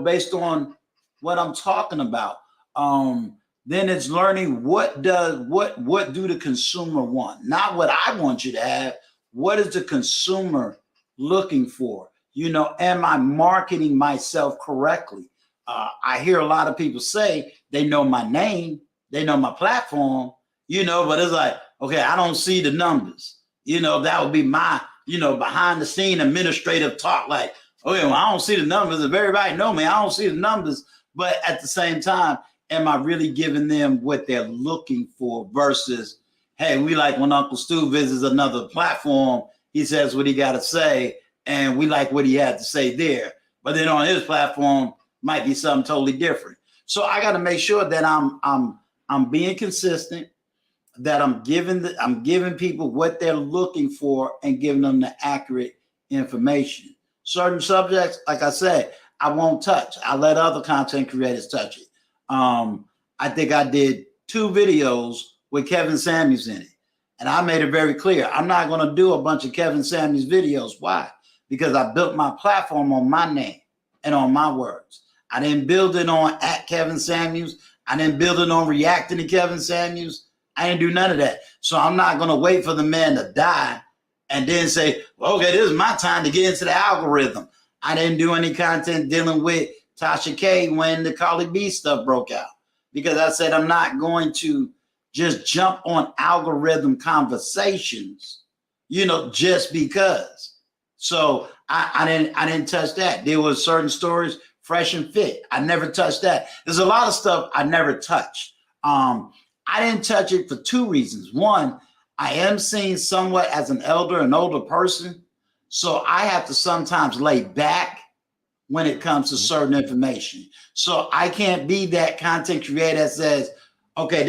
based on what I'm talking about. Then it's learning what do the consumer want? Not what I want you to have. What is the consumer looking for? Am I marketing myself correctly? I hear a lot of people say they know my name, they know my platform, but it's like, okay, I don't see the numbers. That would be my, behind the scene administrative talk. Like, okay, well, I don't see the numbers. If everybody know me, I don't see the numbers. But at the same time, am I really giving them what they're looking for versus, hey, we like when Uncle Stu visits another platform, he says what he got to say, and we like what he had to say there. But then on his platform, might be something totally different. So I got to make sure that I'm being consistent, that I'm giving people what they're looking for and giving them the accurate information. Certain subjects, like I said, I won't touch. I let other content creators touch it. I think I did 2 videos with Kevin Samuels in it. And I made it very clear. I'm not going to do a bunch of Kevin Samuels videos. Why? Because I built my platform on my name and on my words. I didn't build it on at Kevin Samuels. I didn't build it on reacting to Kevin Samuels. I didn't do none of that. So I'm not going to wait for the man to die and then say, well, okay, this is my time to get into the algorithm. I didn't do any content dealing with Tasha K when the Carly B stuff broke out because I said I'm not going to just jump on algorithm conversations, just because. So I didn't touch that. There was certain stories, fresh and fit. I never touched that. There's a lot of stuff I never touched. I didn't touch it for two reasons. One, I am seen somewhat as an older person, so I have to sometimes lay back when it comes to Mhm. certain information. So I can't be that content creator that says, okay,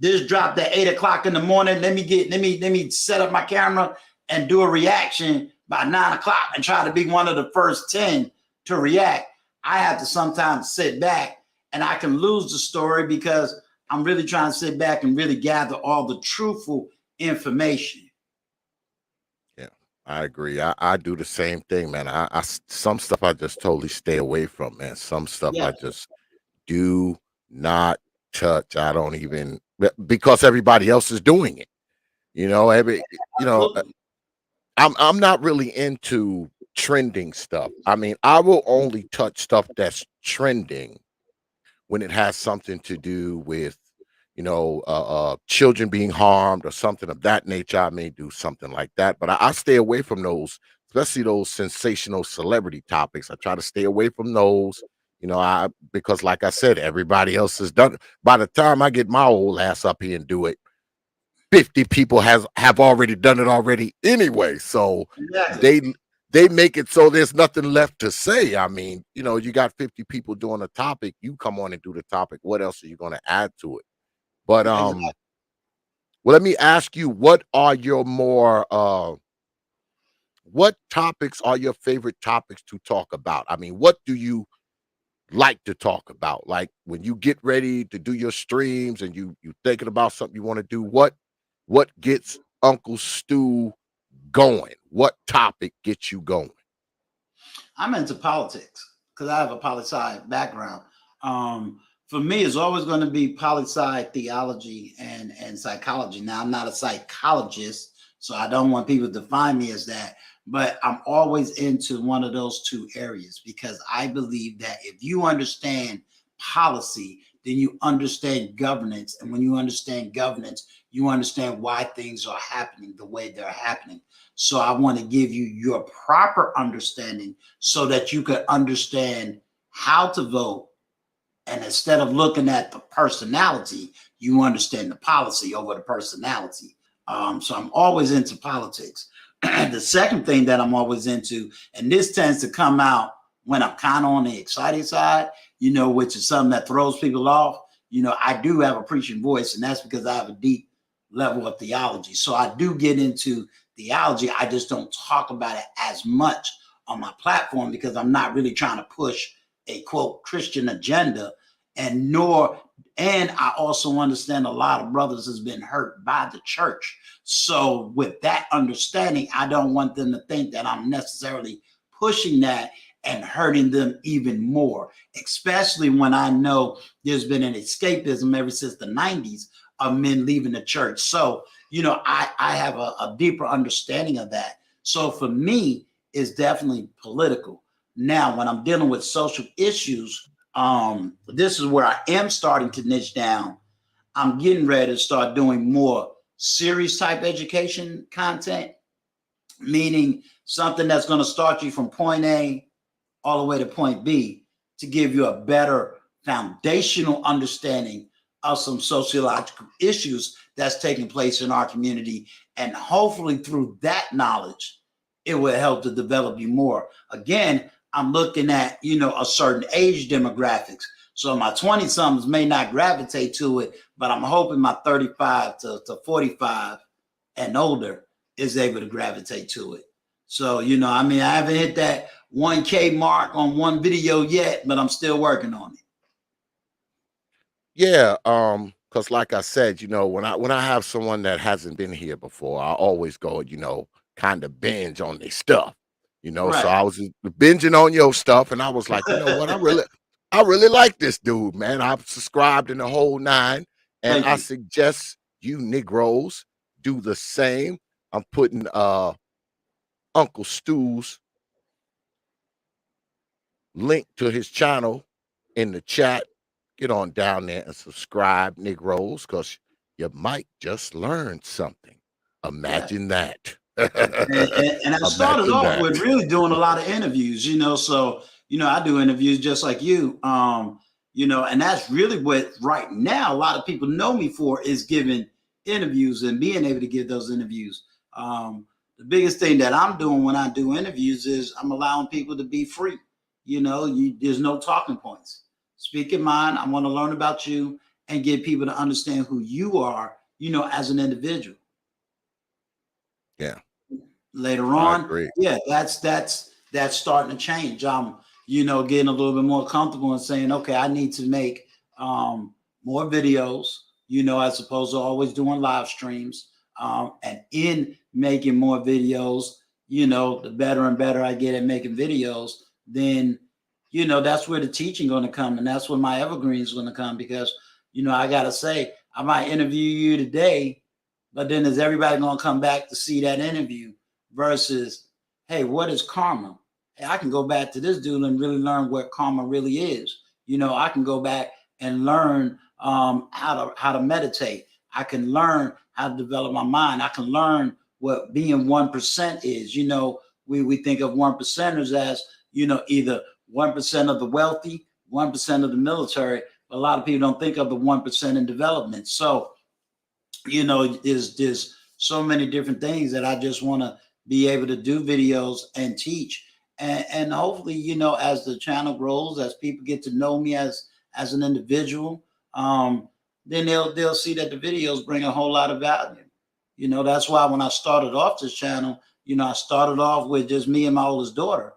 this dropped at 8 o'clock in the morning. Let me set up my camera and do a reaction by 9 o'clock and try to be one of the first 10 to react. I have to sometimes sit back and I can lose the story because I'm really trying to sit back and really gather all the truthful information. Yeah, I agree. I do the same thing, man. Some stuff I just totally stay away from, man. Some stuff Yeah, I just do not touch. I don't even because everybody else is doing it. You know, absolutely. I'm not really into trending stuff. I mean, I will only touch stuff that's trending when it has something to do with, children being harmed or something of that nature. I may do something like that, but I stay away from those, especially those sensational celebrity topics. I try to stay away from those. I because like I said, everybody else has done it. By the time I get my old ass up here and do it, 50 people have already done it already anyway. So Exactly. they they make it so there's nothing left to say. I mean, you got 50 people doing a topic, you come on and do the topic. What else are you going to add to it? But Exactly. well, let me ask you, what topics are your favorite topics to talk about? I mean, what do you like to talk about? Like when you get ready to do your streams and you thinking about something you want to do, what gets Uncle Stu going? What topic gets you going? I'm into politics because I have a poli sci background. For me, it's always going to be poli sci theology and psychology. Now, I'm not a psychologist, so I don't want people to define me as that. But I'm always into one of those two areas because I believe that if you understand policy, then you understand governance. And when you understand governance, you understand why things are happening the way they're happening. So I want to give you your proper understanding so that you could understand how to vote. And instead of looking at the personality, you understand the policy over the personality. So I'm always into politics. The second thing that I'm always into, and this tends to come out when I'm kind of on the exciting side, which is something that throws people off. I do have a preaching voice, and that's because I have a deep level of theology. So I do get into theology. I just don't talk about it as much on my platform because I'm not really trying to push a quote Christian agenda, and I also understand a lot of brothers has been hurt by the church. So with that understanding, I don't want them to think that I'm necessarily pushing that and hurting them even more, especially when I know there's been an escapism ever since the 90s of men leaving the church. So, I have a deeper understanding of that. So for me, it's definitely political. Now, when I'm dealing with social issues, this is where I am starting to niche down. I'm getting ready to start doing more serious type education content, meaning something that's going to start you from point A all the way to point B to give you a better foundational understanding of some sociological issues that's taking place in our community. And hopefully through that knowledge, it will help to develop you more. Again, I'm looking at, a certain age demographics. So my 20 somethings may not gravitate to it, but I'm hoping my 35 to 45 and older is able to gravitate to it. So, I haven't hit that 1K mark on one video yet, but I'm still working on it. Yeah, because like I said, when I have someone that hasn't been here before, I always go, kind of binge on their stuff. So Right. I was just binging on your stuff, and I was like, you know what, I really like this dude, man. I've subscribed in the whole nine, and Thank I you. suggest you Negroes do the same. I'm putting Uncle Stu's link to his channel in the chat. Get on down there and subscribe, Negroes, because you might just learn something. Yeah. Imagine that. And I started Imagine off that. with really doing a lot of interviews, so I do interviews just like you, and that's really what right now a lot of people know me for is giving interviews and being able to give those interviews. The biggest thing that I'm doing when I do interviews is I'm allowing people to be free. There's no talking points. Speak your mind. I want to learn about you and get people to understand who you are, as an individual. Yeah, Later I on, agree. yeah, that's starting to change. I'm, getting a little bit more comfortable and saying, okay, I need to make more videos, as opposed to always doing live streams. And in making more videos, the better and better I get at making videos, then that's where the teaching going to come, and that's where my evergreen is going to come, because I gotta say, I might interview you today, but then is everybody going to come back to see that interview versus, hey, what is karma? Hey, I can go back to this dude and really learn what karma really is. I can go back and learn how to meditate. I can learn how to develop my mind. I can learn what being 1% is. We think of 1%ers as, either 1% of the wealthy, 1% of the military. But a lot of people don't think of the 1% in development. So, there's so many different things that I just want to be able to do videos and teach. And hopefully, as the channel grows, as people get to know me as an individual, then they'll see that the videos bring a whole lot of value. That's why when I started off this channel, I started off with just me and my oldest daughter.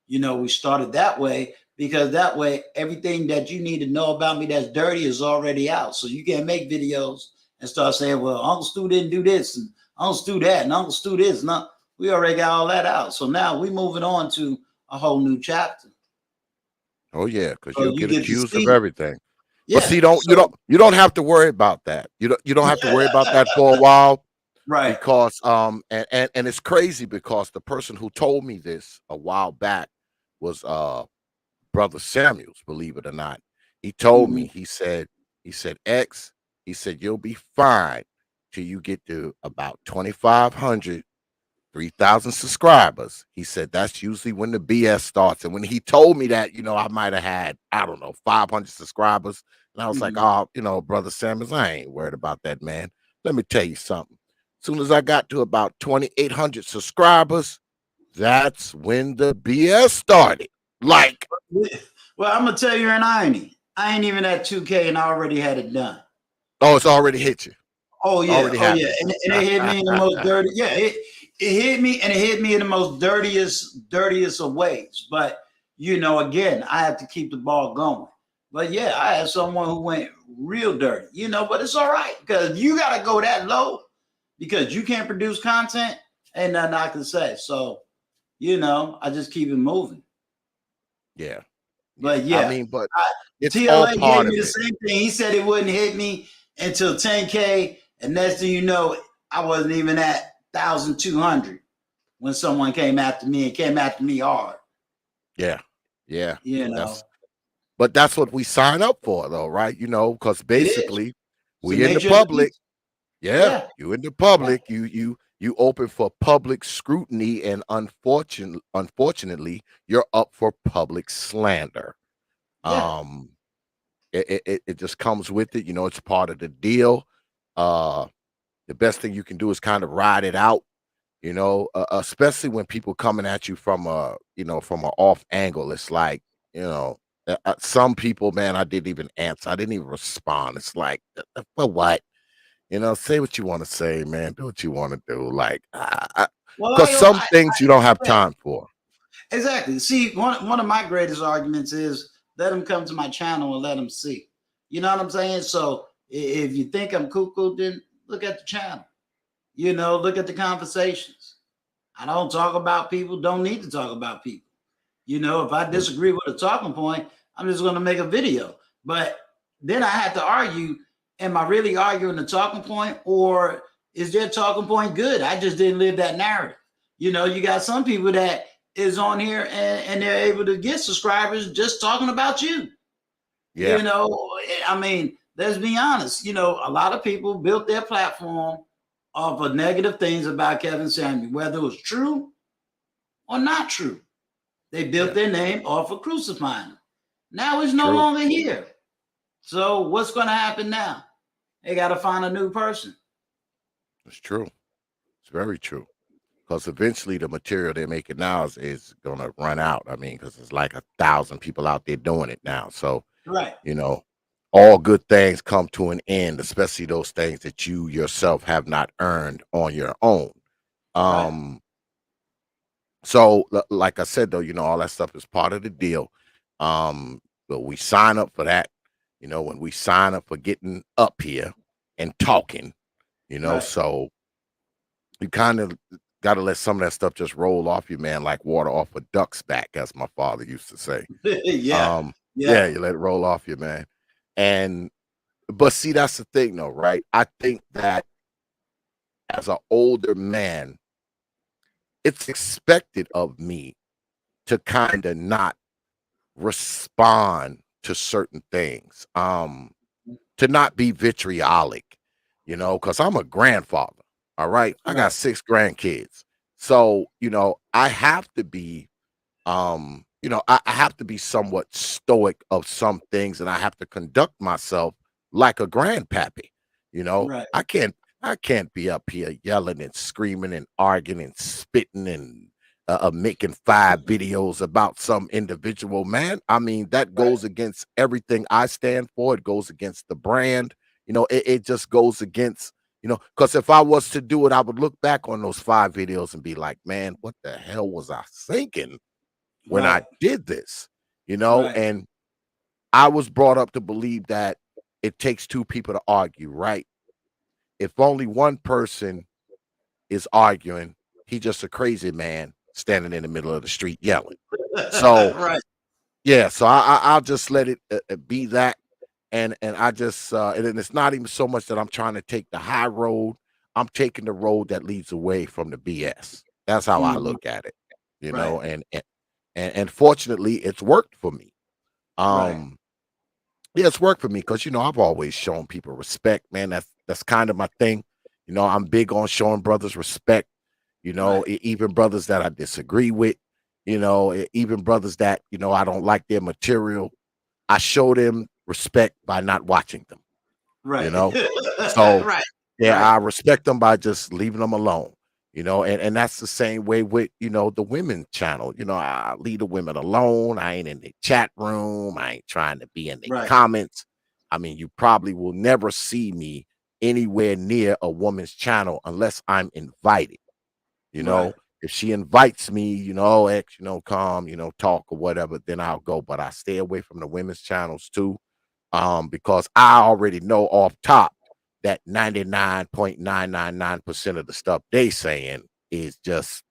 We started that way because that way everything that you need to know about me that's dirty is already out. So you can make videos and start saying, well, Uncle Stu didn't do this, and Uncle Stu that, and Uncle Stu this. No, we already got all that out. So now we're moving on to a whole new chapter. Oh yeah, because So you'll you get get to accused of see, everything. But yeah. see, don't you So don't you don't have to worry about that. You don't have to worry about that for a while, right. because and it's crazy because the person who told me this a while back was Brother Samuels, believe it or not. He told me, Mhm. he said, X, he said, you'll be fine till you get to about 2,500, 3,000 subscribers. He said that's usually when the BS starts. And when he told me that, I might have had, I don't know, 500 subscribers. And I was like, Mhm. oh, Brother Samuels, I ain't worried about that, man. Let me tell you something. As soon as I got to about 2,800 subscribers, that's when the BS started. Like, Well, I'm gonna tell you an irony. I ain't even at 2K and I already had it done. oh, it's already hit you. Oh yeah, Already oh yeah, happened. and it hit me in the most dirty. Yeah, it hit me, and it hit me in the most dirtiest of ways. But again, I have to keep the ball going. But yeah, I had someone who went real dirty. But it's all right because you got to go that low because you can't produce content. Ain't nothing I can say. So I just keep it moving. Yeah. Yeah. But I yeah, mean, but I, it's all TLA gave part me of the it. same thing. He said it wouldn't hit me until 10K, and next thing you know, I wasn't even at 1,200 when someone came after me and came after me hard. Yeah. Yeah. You That's know, but that's what we sign up for though, right? Because it is basically to we in the make your public. peace. Yeah, Yeah, you in the yeah, public, you open for public scrutiny, and unfortunately, you're up for public slander. yeah, Um, it just comes with it. It's part of the deal. Uh, the best thing you can do is kind of ride it out. Especially when people coming at you from from an off angle. It's like, some people, man, I didn't even answer. I didn't even respond. It's like, for what? Say what you want to say, man. Do what you want to do. Like, Well, because some things you don't have yeah, time for. exactly. See, one of my greatest arguments is let them come to my channel and let them see. You know what I'm saying? So if you think I'm cuckoo, then look at the channel. Look at the conversations. I don't talk about people, don't need to talk about people. If I Mm, disagree with a talking point, I'm just going to make a video. But then I have to argue, am I really arguing the talking point, or is their talking point good? I just didn't live that narrative. You got some people that is on here and they're able to get subscribers just talking about you. Yeah, I mean, let's be honest. A lot of people built their platform off of negative things about Kevin Samuel, whether it was true or not true. They built Yeah. their name off of crucifying him. Now he's no True. longer here. So what's going to happen now? They got to find a new person. It's true. It's very true. Because eventually the material they're making now is going to run out. I mean, because there's like 1,000 people out there doing it now. So, Right. you know, all good things come to an end, especially those things that you yourself have not earned on your own. Right. So, like I said, though, all that stuff is part of the deal. But we sign up for that. When we sign up for getting up here and talking, Right. so you kind of got to let some of that stuff just roll off you, man, like water off a duck's back, as my father used to say. Yeah. Yeah, you let it roll off you, man. But see, that's the thing, though, right? I think that as an older man, it's expected of me to kind of not respond to certain things, to not be vitriolic, because I'm a grandfather. All right. I got Right. 6 grandkids. So, I have to be I have to be somewhat stoic of some things, and I have to conduct myself like a grandpappy. Right. I can't be up here yelling and screaming and arguing and spitting and making 5 videos about some individual man. I mean, that Right. goes against everything I stand for. It goes against the brand. It just goes against, because if I was to do it, I would look back on those 5 videos and be like, man, what the hell was I thinking when I Right. did this? Right. And I was brought up to believe that it takes 2 people to argue, right? If only one person is arguing, he just a crazy man standing in the middle of the street yelling. So, Right. yeah, so I'll just let it be that, and I just and then it's not even so much that I'm trying to take the high road. I'm taking the road that leads away from the BS. That's how I Mhm. look at it, Right. and fortunately, it's worked for me. Right. Um, yeah, it's worked for me because I've always shown people respect, man. That's kind of my thing. I'm big on showing brothers respect. Right. Even brothers that I disagree with. Even brothers that I don't like their material. I show them respect by not watching them. You Right. know, so Right. yeah, Right. I respect them by just leaving them alone. And that's the same way with the women channel. I leave the women alone. I ain't in the chat room. I ain't trying to be in the Right. comments. I mean, you probably will never see me anywhere near a woman's channel unless I'm invited. you Right. know if she invites me, X, come, talk or whatever, then I'll go. But I stay away from the women's channels too, because I already know off top that 99.999% of the stuff they saying is just,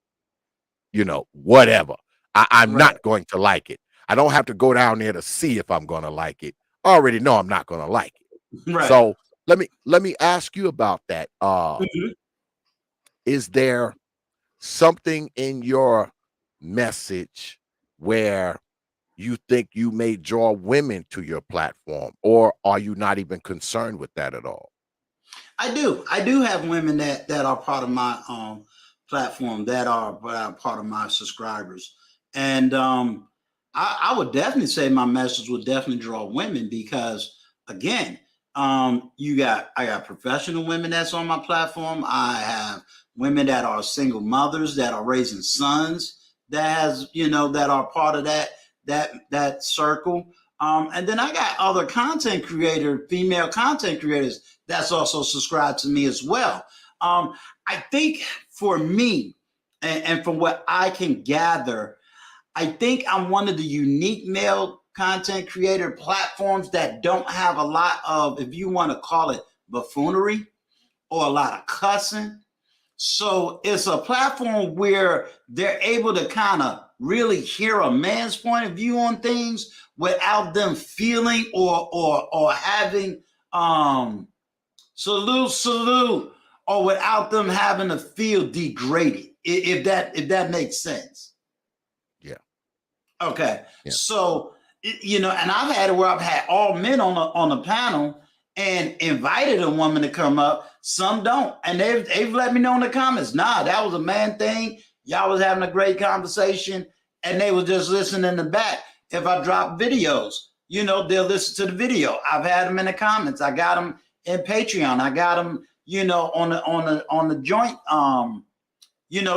whatever. I'm Right. not going to like it. I don't have to go down there to see if I'm going to like it. I already know I'm not going to like it. Right. So let me ask you about that. Mhm. Is there something in your message where you think you may draw women to your platform, or are you not even concerned with that at all? I do. I do have women that are part of my platform that are part of my subscribers, and I would definitely say my message would definitely draw women because again, I got professional women that's on my platform. I have women that are single mothers that are raising sons that has that are part of that circle. And then I got other female content creators that's also subscribed to me as well. I think for me, and from what I can gather, I think I'm one of the unique male content creator platforms that don't have a lot of, if you want to call it buffoonery or a lot of cussing. So it's a platform where they're able to kind of really hear a man's point of view on things without them feeling or having salute, or without them having to feel degraded. If that makes sense. Yeah, Okay, yeah, so and I've had it where I've had all men on the panel and invited a woman to come up Some don't, and they've let me know in the comments. Nah, that was a man thing. Y'all was having a great conversation, and they was just listening in the back. If I drop videos, they'll listen to the video. I've had them in the comments. I got them in Patreon. I got them, on the joint,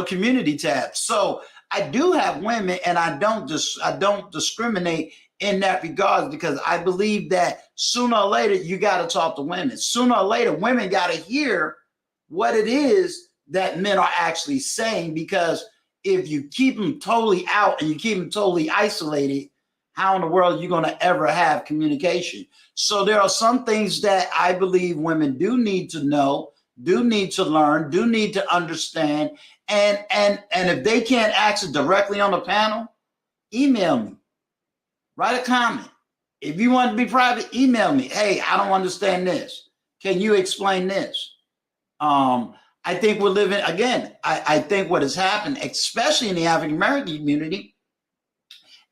community tab. So I do have women, and I don't discriminate in that regard, because I believe that sooner or later you got to talk to women. Sooner or later, women got to hear what it is that men are actually saying, because if you keep them totally out and you keep them totally isolated, how in the world are you going to ever have communication? So there are some things that I believe women do need to know, do need to learn, do need to understand. And if they can't ask it directly on the panel, email me, write a comment. If you want to be private, email me. Hey, I don't understand this. Can you explain this? I think we're living, again, I think what has happened, especially in the African American community,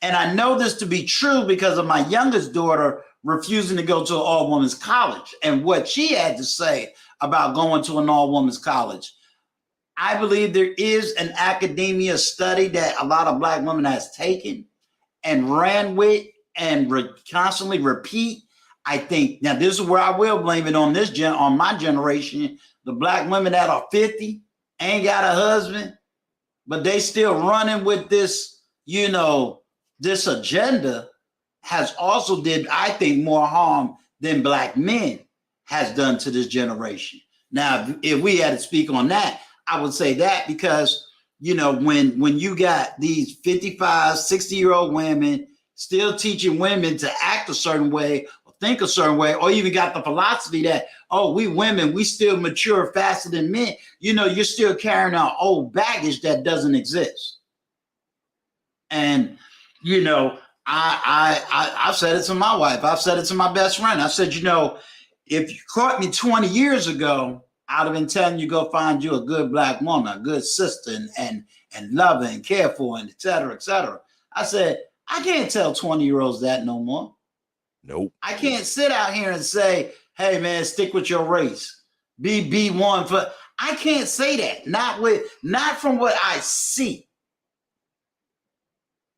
and I know this to be true because of my youngest daughter refusing to go to an all-women's college and what she had to say about going to an all-women's college. I believe there is an academia study that a lot of Black women has taken and ran with and constantly repeat. I think now this is where I will blame it on on my generation. The Black women that are 50 ain't got a husband, but they still running with this, this agenda has also did, I think, more harm than Black men has done to this generation. Now, if we had to speak on that, I would say that because, when you got these 55, 60-year-old women still teaching women to act a certain way or think a certain way, or even got the philosophy that, oh, we women, we still mature faster than men, you're still carrying out old baggage that doesn't exist. And, I've said it to my wife. I've said it to my best friend. I said, if you caught me 20 years ago, I'd have been telling you go find you a good Black woman, a good sister, and love her and care for her, and et cetera, et cetera. I said, I can't tell 20-year-olds that no more. Nope. I can't sit out here and say, hey, man, stick with your race. Be one for. I can't say that. Not from what I see.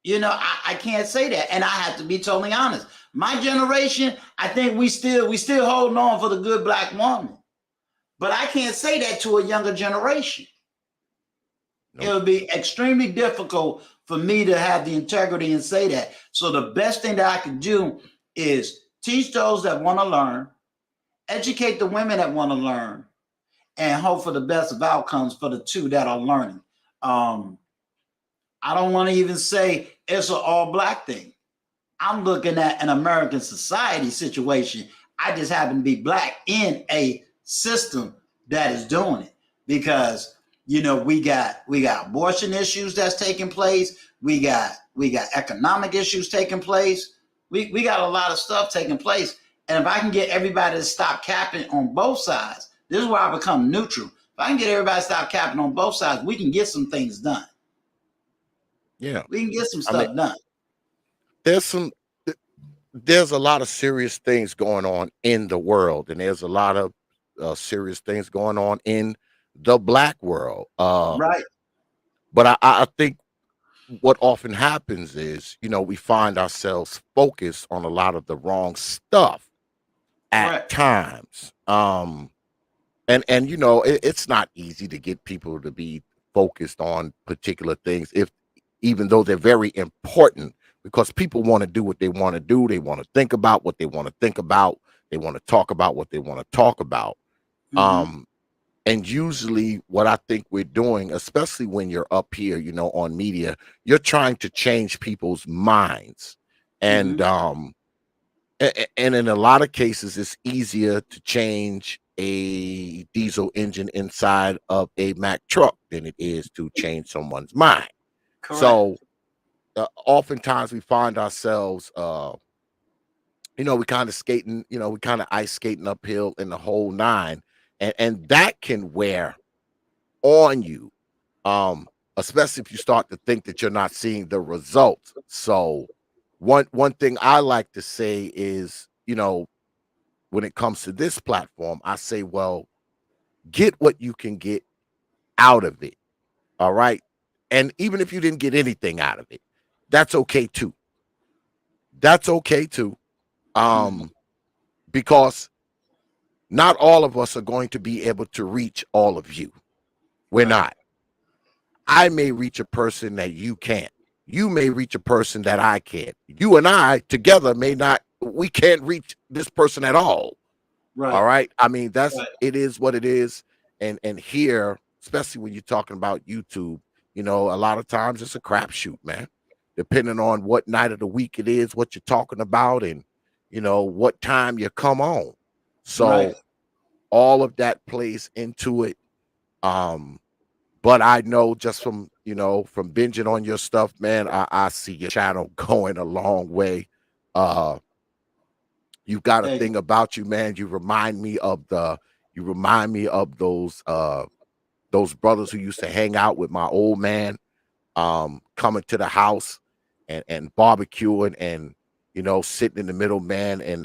I can't say that. And I have to be totally honest. My generation, I think we still holding on for the good Black woman. But I can't say that to a younger generation. Nope. It would be extremely difficult for me to have the integrity and say that. So the best thing that I can do is teach those that want to learn, educate the women that want to learn, and hope for the best of outcomes for the two that are learning. I don't want to even say it's an all Black thing. I'm looking at an American society situation. I just happen to be Black in a system that is doing it because, we got abortion issues that's taking place. We got economic issues taking place. We got a lot of stuff taking place. And if I can get everybody to stop capping on both sides, this is where I become neutral. If I can get everybody to stop capping on both sides, we can get some things done. Yeah, we can get some stuff done. There's a lot of serious things going on in the world, and there's a lot of serious things going on in the Black world. Right. But I think what often happens is, we find ourselves focused on a lot of the wrong stuff at times. And it's not easy to get people to be focused on particular things, even though they're very important, because people want to do what they want to do. They want to think about what they want to think about. They want to talk about what they want to talk about. Mm-hmm. And usually what I think we're doing, especially when you're up here, on media, you're trying to change people's minds. And and in a lot of cases, it's easier to change a diesel engine inside of a Mack truck than it is to change someone's mind. Correct. So oftentimes we find ourselves, we kind of skating, we kind of ice skating uphill in the whole nine. And that can wear on you, especially if you start to think that you're not seeing the results. So one thing I like to say is, when it comes to this platform, I say, well, get what you can get out of it. All right. And even if you didn't get anything out of it, that's okay too. That's okay too. Mhm. Because not all of us are going to be able to reach all of you. We're Right. not. I may reach a person that you can't. You may reach a person that I can't. You and I together may not, we can't reach this person at all. All Right. right. I mean, that's Right. it is what it is. And here, especially when you're talking about YouTube, a lot of times it's a crapshoot, man. Depending on what night of the week it is, what you're talking about, and what time you come on. Right. So all of that plays into it. Um, but I know just from binging on your stuff, man, I see your channel going a long way. Uh, you've got a Thank thing about you, man. You remind me of those brothers who used to hang out with my old man, coming to the house and barbecuing and sitting in the middle, man, and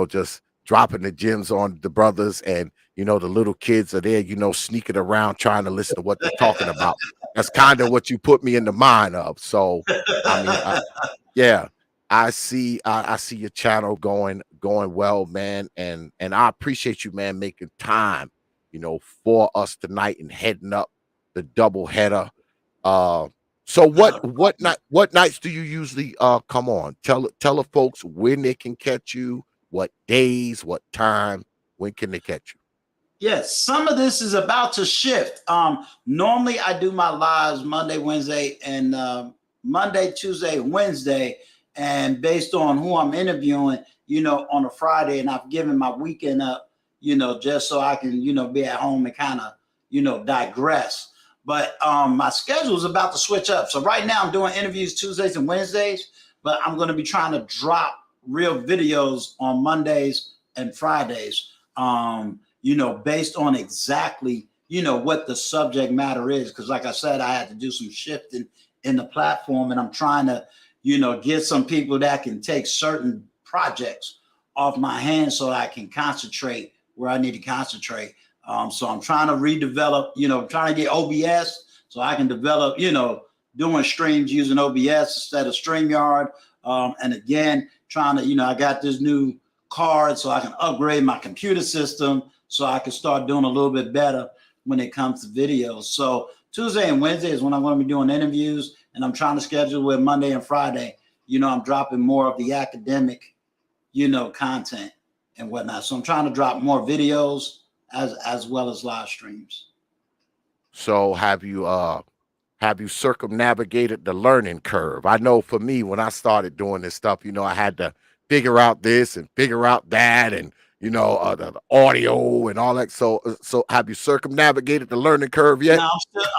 just dropping the gems on the brothers, and the little kids are there, sneaking around trying to listen to what they're talking about. That's kind of what you put me in the mind of. So I mean, yeah, I see your channel going well, man, and I appreciate you, man, making time, for us tonight and heading up the double header. Uh, so Not a problem. what nights do you usually come on? Tell the folks when they can catch you, what days, what time, when can they catch you? Yes, some of this is about to shift. Normally I do my lives Monday, Wednesday, and Monday, Tuesday, Wednesday, and based on who I'm interviewing, on a Friday, and I've given my weekend up, just so I can, be at home and kind of, digress. But my schedule is about to switch up. So right now I'm doing interviews Tuesdays and Wednesdays, but I'm going to be trying to drop real videos on Mondays and Fridays. Based on exactly, what the subject matter is. Because, like I said, I had to do some shifting in the platform, and I'm trying to, get some people that can take certain projects off my hands so I can concentrate where I need to concentrate. So I'm trying to redevelop, trying to get OBS so I can develop, doing streams using OBS instead of StreamYard. And again, trying to, I got this new card so I can upgrade my computer system so I can start doing a little bit better when it comes to videos. So Tuesday and Wednesday is when I'm going to be doing interviews, and I'm trying to schedule with Monday and Friday. I'm dropping more of the academic, content and whatnot. So I'm trying to drop more videos as well as live streams. So have you circumnavigated the learning curve? I know for me, when I started doing this stuff, I had to figure out this and figure out that, and the audio and all that. So have you circumnavigated the learning curve yet? Now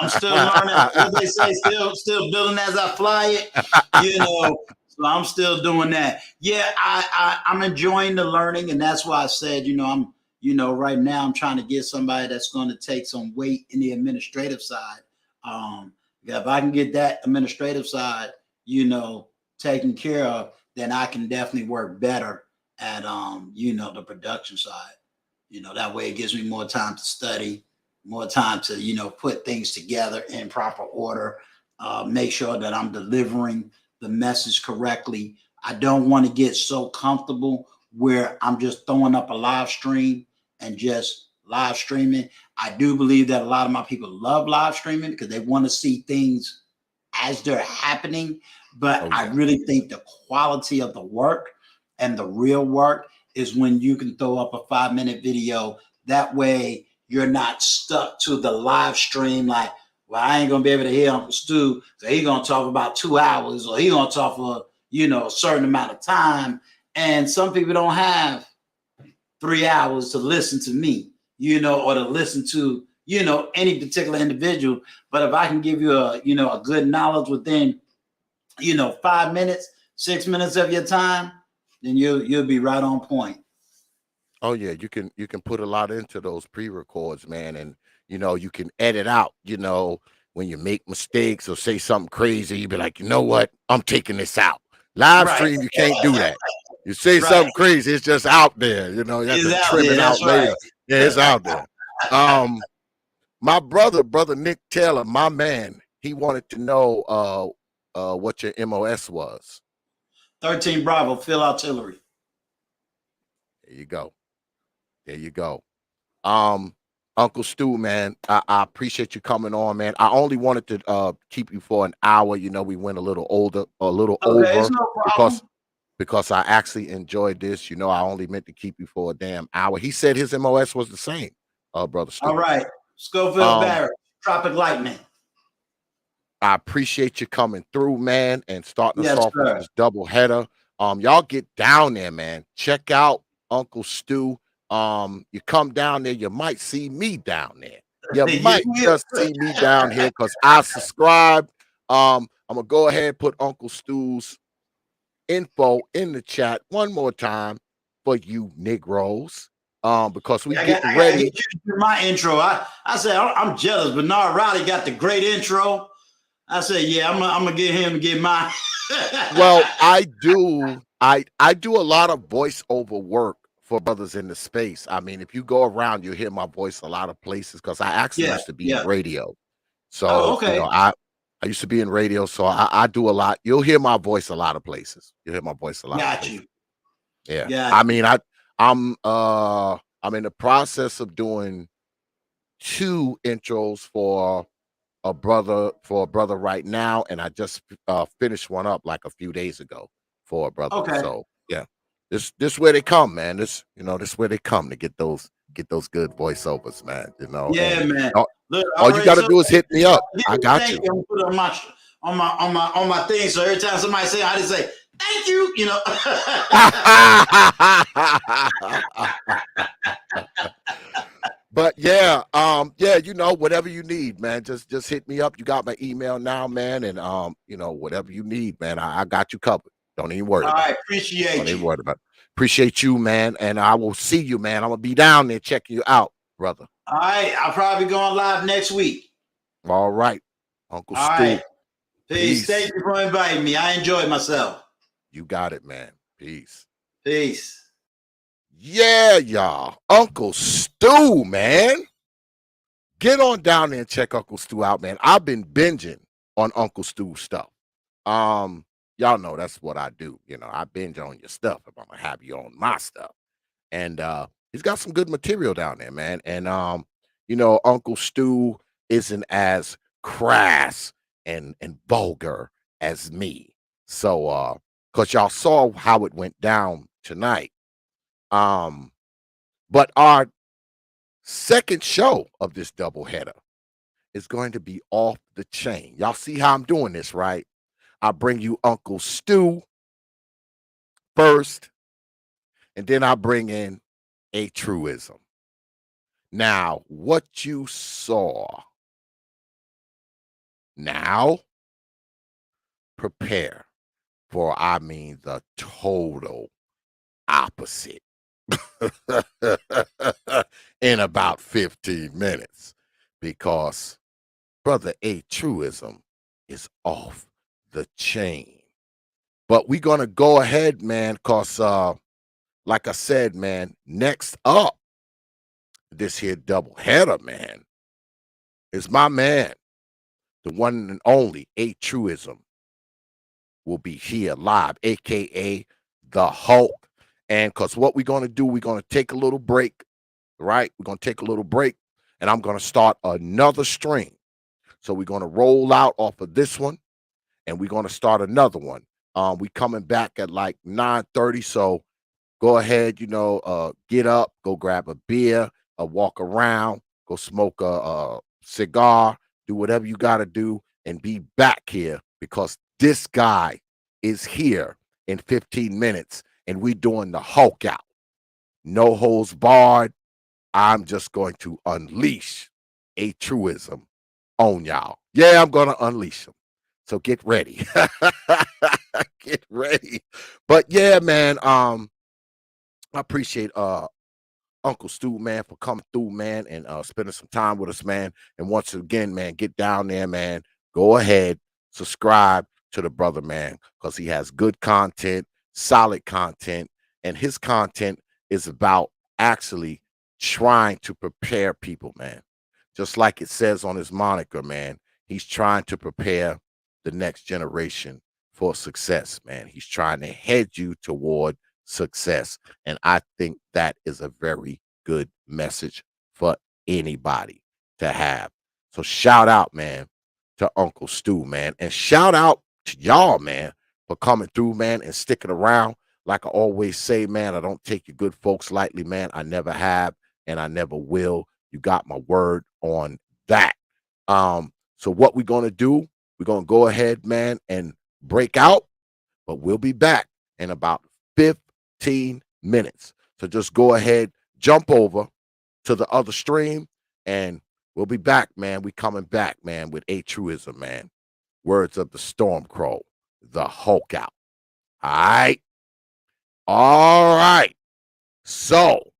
I'm still learning. What they say, still building as I fly it. So I'm still doing that. Yeah, I'm enjoying the learning, and that's why I said, I'm, right now I'm trying to get somebody that's going to take some weight in the administrative side. Yeah, if I can get that administrative side, taken care of, then I can definitely work better at the production side. That way it gives me more time to study, more time to, put things together in proper order, make sure that I'm delivering the message correctly. I don't want to get so comfortable where I'm just throwing up a live stream and just live streaming. I do believe that a lot of my people love live streaming because they want to see things as they're happening. But Oh I yeah. really think the quality of the work and the real work is when you can throw up a 5-minute video. That way you're not stuck to the live stream like, well, I ain't gonna be able to hear Uncle Stu, so he's gonna talk about 2 hours, or he's gonna talk for a certain amount of time. And some people don't have 3 hours to listen to me, or to listen to, any particular individual. But if I can give you a good knowledge within, 5 minutes, 6 minutes of your time, then you'll be right on point. Oh yeah, you can put a lot into those pre-records, man, and you can edit out, when you make mistakes or say something crazy, you be like, you know what, I'm taking this out. Live Right. stream, you can't do that. You say Right. something crazy, it's just out there, you have It's to out trim there. it out That's right. later. Yeah, it's out there. My brother Nick Taylor, my man, he wanted to know what your MOS was. 13 Bravo, Phil Artillery. There you go. There you go. Uncle Stu, man, I appreciate you coming on, man. I only wanted to keep you for an hour. You know, we went a little Okay, it's over no problem. because I actually enjoyed this. You know, I only meant to keep you for a damn hour. He said his MOS was the same, brother Stu. All right. Schofield Um, Barrett, Tropic Lightning. I appreciate you coming through, man, and starting us Yes, off with sir. this double header. Y'all get down there, man. Check out Uncle Stu. You come down there, you might see me down there. You You might will. just see me down here because I subscribe. I'm gonna go ahead and put Uncle Stu's info in the chat one more time for you Negroes. Because we I getting gotta ready. get you to do my intro. I said I'm jealous. Bernard Riley got the great intro. I said, yeah, I'm gonna get him to get mine. Well, I do a lot of voiceover work for brothers in the space. I mean, if you go around, you hear my voice a lot of places because I actually Yeah, used to be in yeah. radio. So, Oh, okay. I used to be in radio, so I do a lot. You'll hear my voice a lot of places. You'll hear my voice a lot of Got places. you. Yeah. Got I you. mean, I'm in the process of doing 2 intros for a brother right now, and I just finished one up like a few days ago for a brother. Okay. So yeah, this where they come, man. This where they come to get those good voiceovers, man. You know, Yeah, and man. Look, all you got to so do is hit me up. yeah, I got thank you. you. I'm gonna put it on my thing. So every time somebody say, I just say thank you. You know. But yeah, you know, whatever you need, man, just hit me up. You got my email now, man, and you know, whatever you need, man, I got you covered. Don't even worry All about right, it. appreciate Don't even you. worry about it. Appreciate you, man, and I will see you, man. I'm gonna be down there checking you out, brother. All right, I'll probably be going live next week. All right, Uncle All Stu. right. Peace. Thank you for inviting me. I enjoyed myself. You got it, man. Peace. Peace. Yeah, y'all. Uncle Stu, man. Get on down there and check Uncle Stu out, man. I've been binging on Uncle Stu stuff. Y'all know that's what I do. You know, I binge on your stuff if I'm gonna have you on my stuff. And he's got some good material down there, man. And you know, Uncle Stu isn't as crass and vulgar as me. So because y'all saw how it went down tonight. But our second show of this doubleheader is going to be off the chain. Y'all see how I'm doing this, right? I bring you Uncle Stu first, and then I bring in a truism. Now, what you saw, now prepare for, I mean, the total opposite in about 15 minutes because Brother A truism is off the chain. But we're going to go ahead, man, because like I said, man, next up, this here double header, man, is my man, the one and only A Truism, will be here live, aka the Hulk. And because what we're going to do, we're going to take a little break, right? We're going to take a little break, and I'm going to start another stream. So we're going to roll out off of this one, and we're going to start another one. We coming back at like 9:30, so go ahead, you know, get up, go grab a beer, walk around, go smoke a cigar, do whatever you got to do, and be back here because this guy is here in 15 minutes, and we doing the Hulk out. No holds barred. I'm just going to unleash a truism on y'all. Yeah, I'm going to unleash them. So get ready. Get ready. But yeah, man, I appreciate Uncle Stu, man, for coming through, man, and spending some time with us, man. And once again, man, get down there, man. Go ahead, subscribe to the brother, man, because he has good content, solid content, and his content is about actually trying to prepare people, man. Just like it says on his moniker, man. He's trying to prepare the next generation for success, man. He's trying to head you toward success. And I think that is a very good message for anybody to have. So shout out, man, to Uncle Stu, man. And shout out to y'all, man, for coming through, man, and sticking around. Like I always say, man, I don't take your good folks lightly, man. I never have, and I never will. You got my word on that. So what we're going to do, we're going to go ahead, man, and break out, but we'll be back in about 15 minutes. So just go ahead, jump over to the other stream, and we'll be back, man. We coming back, man, with a truism, man. Words of the storm crow, the Hulk out. All right. All right. So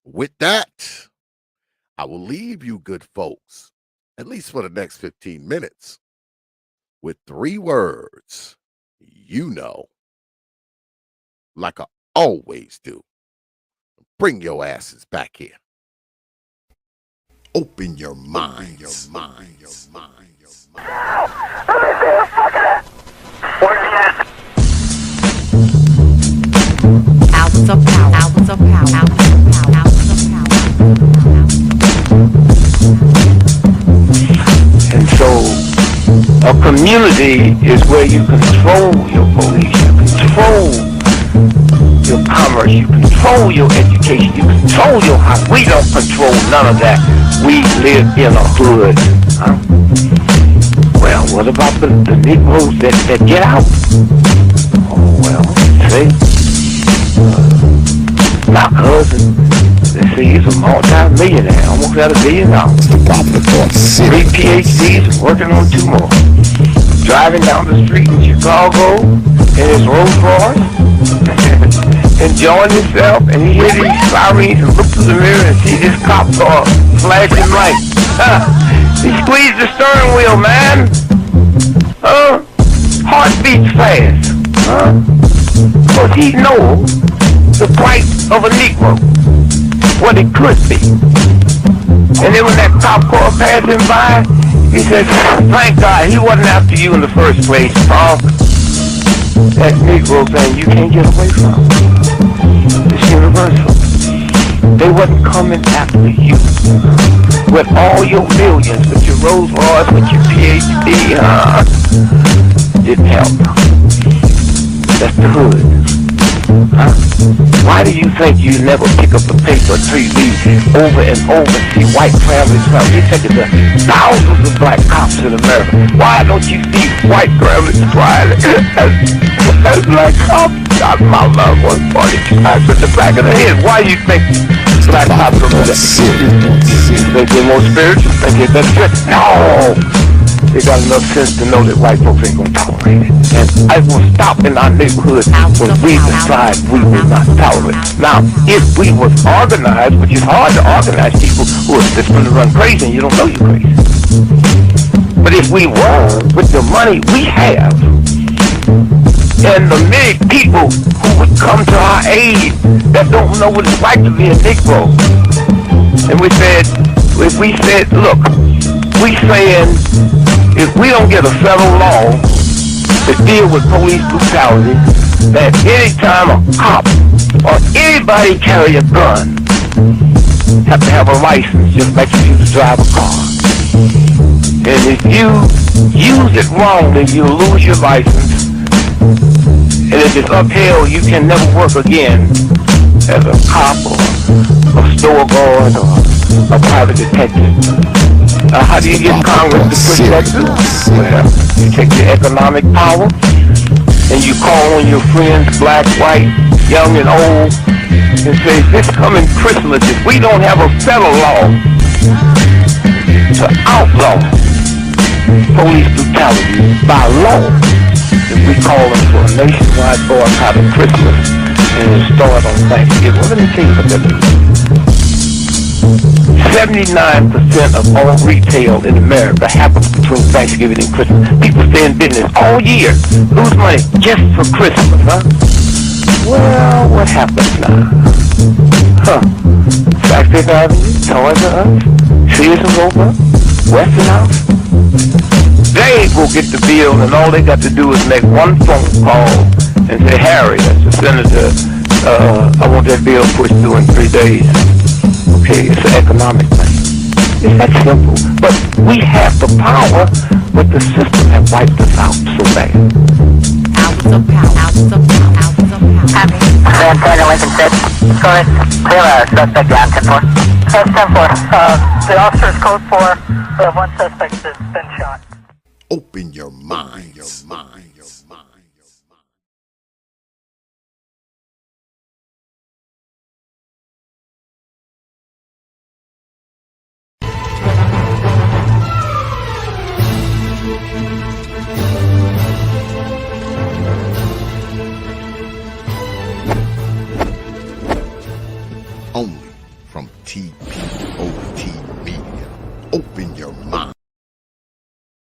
with that, I will leave you good folks, at least for the next 15 minutes, with 3 words, you know, like I always do. Bring your asses back here. Open your minds. Hours of power. Hours of power. Hours of power. And so a community is where you control your police, you control your commerce, you control your education, you control your house. We don't control none of that. We live in a hood. Huh? Well, what about the Negroes that get out? Oh, well, see, my cousin, they say he's a multi-millionaire, almost got $1 billion. Three PhDs, working on 2 more. Driving down the street in Chicago in his Rolls Royce, enjoying himself, and he hears these sirens and looks to the mirror and sees this cop car flashing lights. He squeezed the steering wheel, man. Heart beats fast. Because he knows the price of a Negro, what it could be. And then when that cop car passed him by, he said, thank God he wasn't after you in the first place, punk. That Negro thing you can't get away from. It's universal. They wasn't coming after you. With all your millions, with your Rolls Royce, with your PhD, didn't help. That's the hood. Huh? Why do you think you never pick up a paper or TV over and over and see white families? You think it's thousands of black cops in America. Why don't you see white families crying as black cops shot my loved one 42 times in the back of the head? Why do you think black cops are that? You think they're more spiritual? Think they're better? No! They got enough sense to know that white folks ain't gonna tolerate it. And I will stop in our neighborhood when we decide we will not tolerate it. Now, if we was organized, which is hard to organize people who are just gonna run crazy and you don't know you're crazy. But if we were, with the money we have, and the many people who would come to our aid that don't know what it's like to be a Negro, and we said, if we said, look, we saying, if we don't get a federal law to deal with police brutality, that anytime a cop or anybody carry a gun, have to have a license just like you used to drive a car. And if you use it wrongly, you lose your license. And if it's upheld, you can never work again as a cop or a store guard or a private detective. How do you get Congress to push that through? Well, you take your economic power and you call on your friends, black, white, young and old, and say, this coming Christmas, if we don't have a federal law to outlaw police brutality by law, then we call them for a nationwide boycott of Christmas and it'll start on Thanksgiving. Well, let me tell you what that means. 79% of all retail in America happens between Thanksgiving and Christmas. People stay in business all year, lose money just for Christmas, huh? Well, what happens now? Back Fifth Avenue, Toys R Us, Sears and Roebuck, Weston House. They will get the bill, and all they got to do is make one phone call and say, Harry, that's the senator, I want that bill pushed through in 3 days. Okay, it's an economic thing. It's that simple. But we have the power, but the system has wiped us out so bad. Hours of power. Hours of power. Hours of power. Copy. Santa Lincoln 6. Go ahead. Clear suspect down 10-4. That's 10-4. The officer's code 4. We have one suspect that's been shot. Open your mind. Only from T.P.O.T. Media. Open your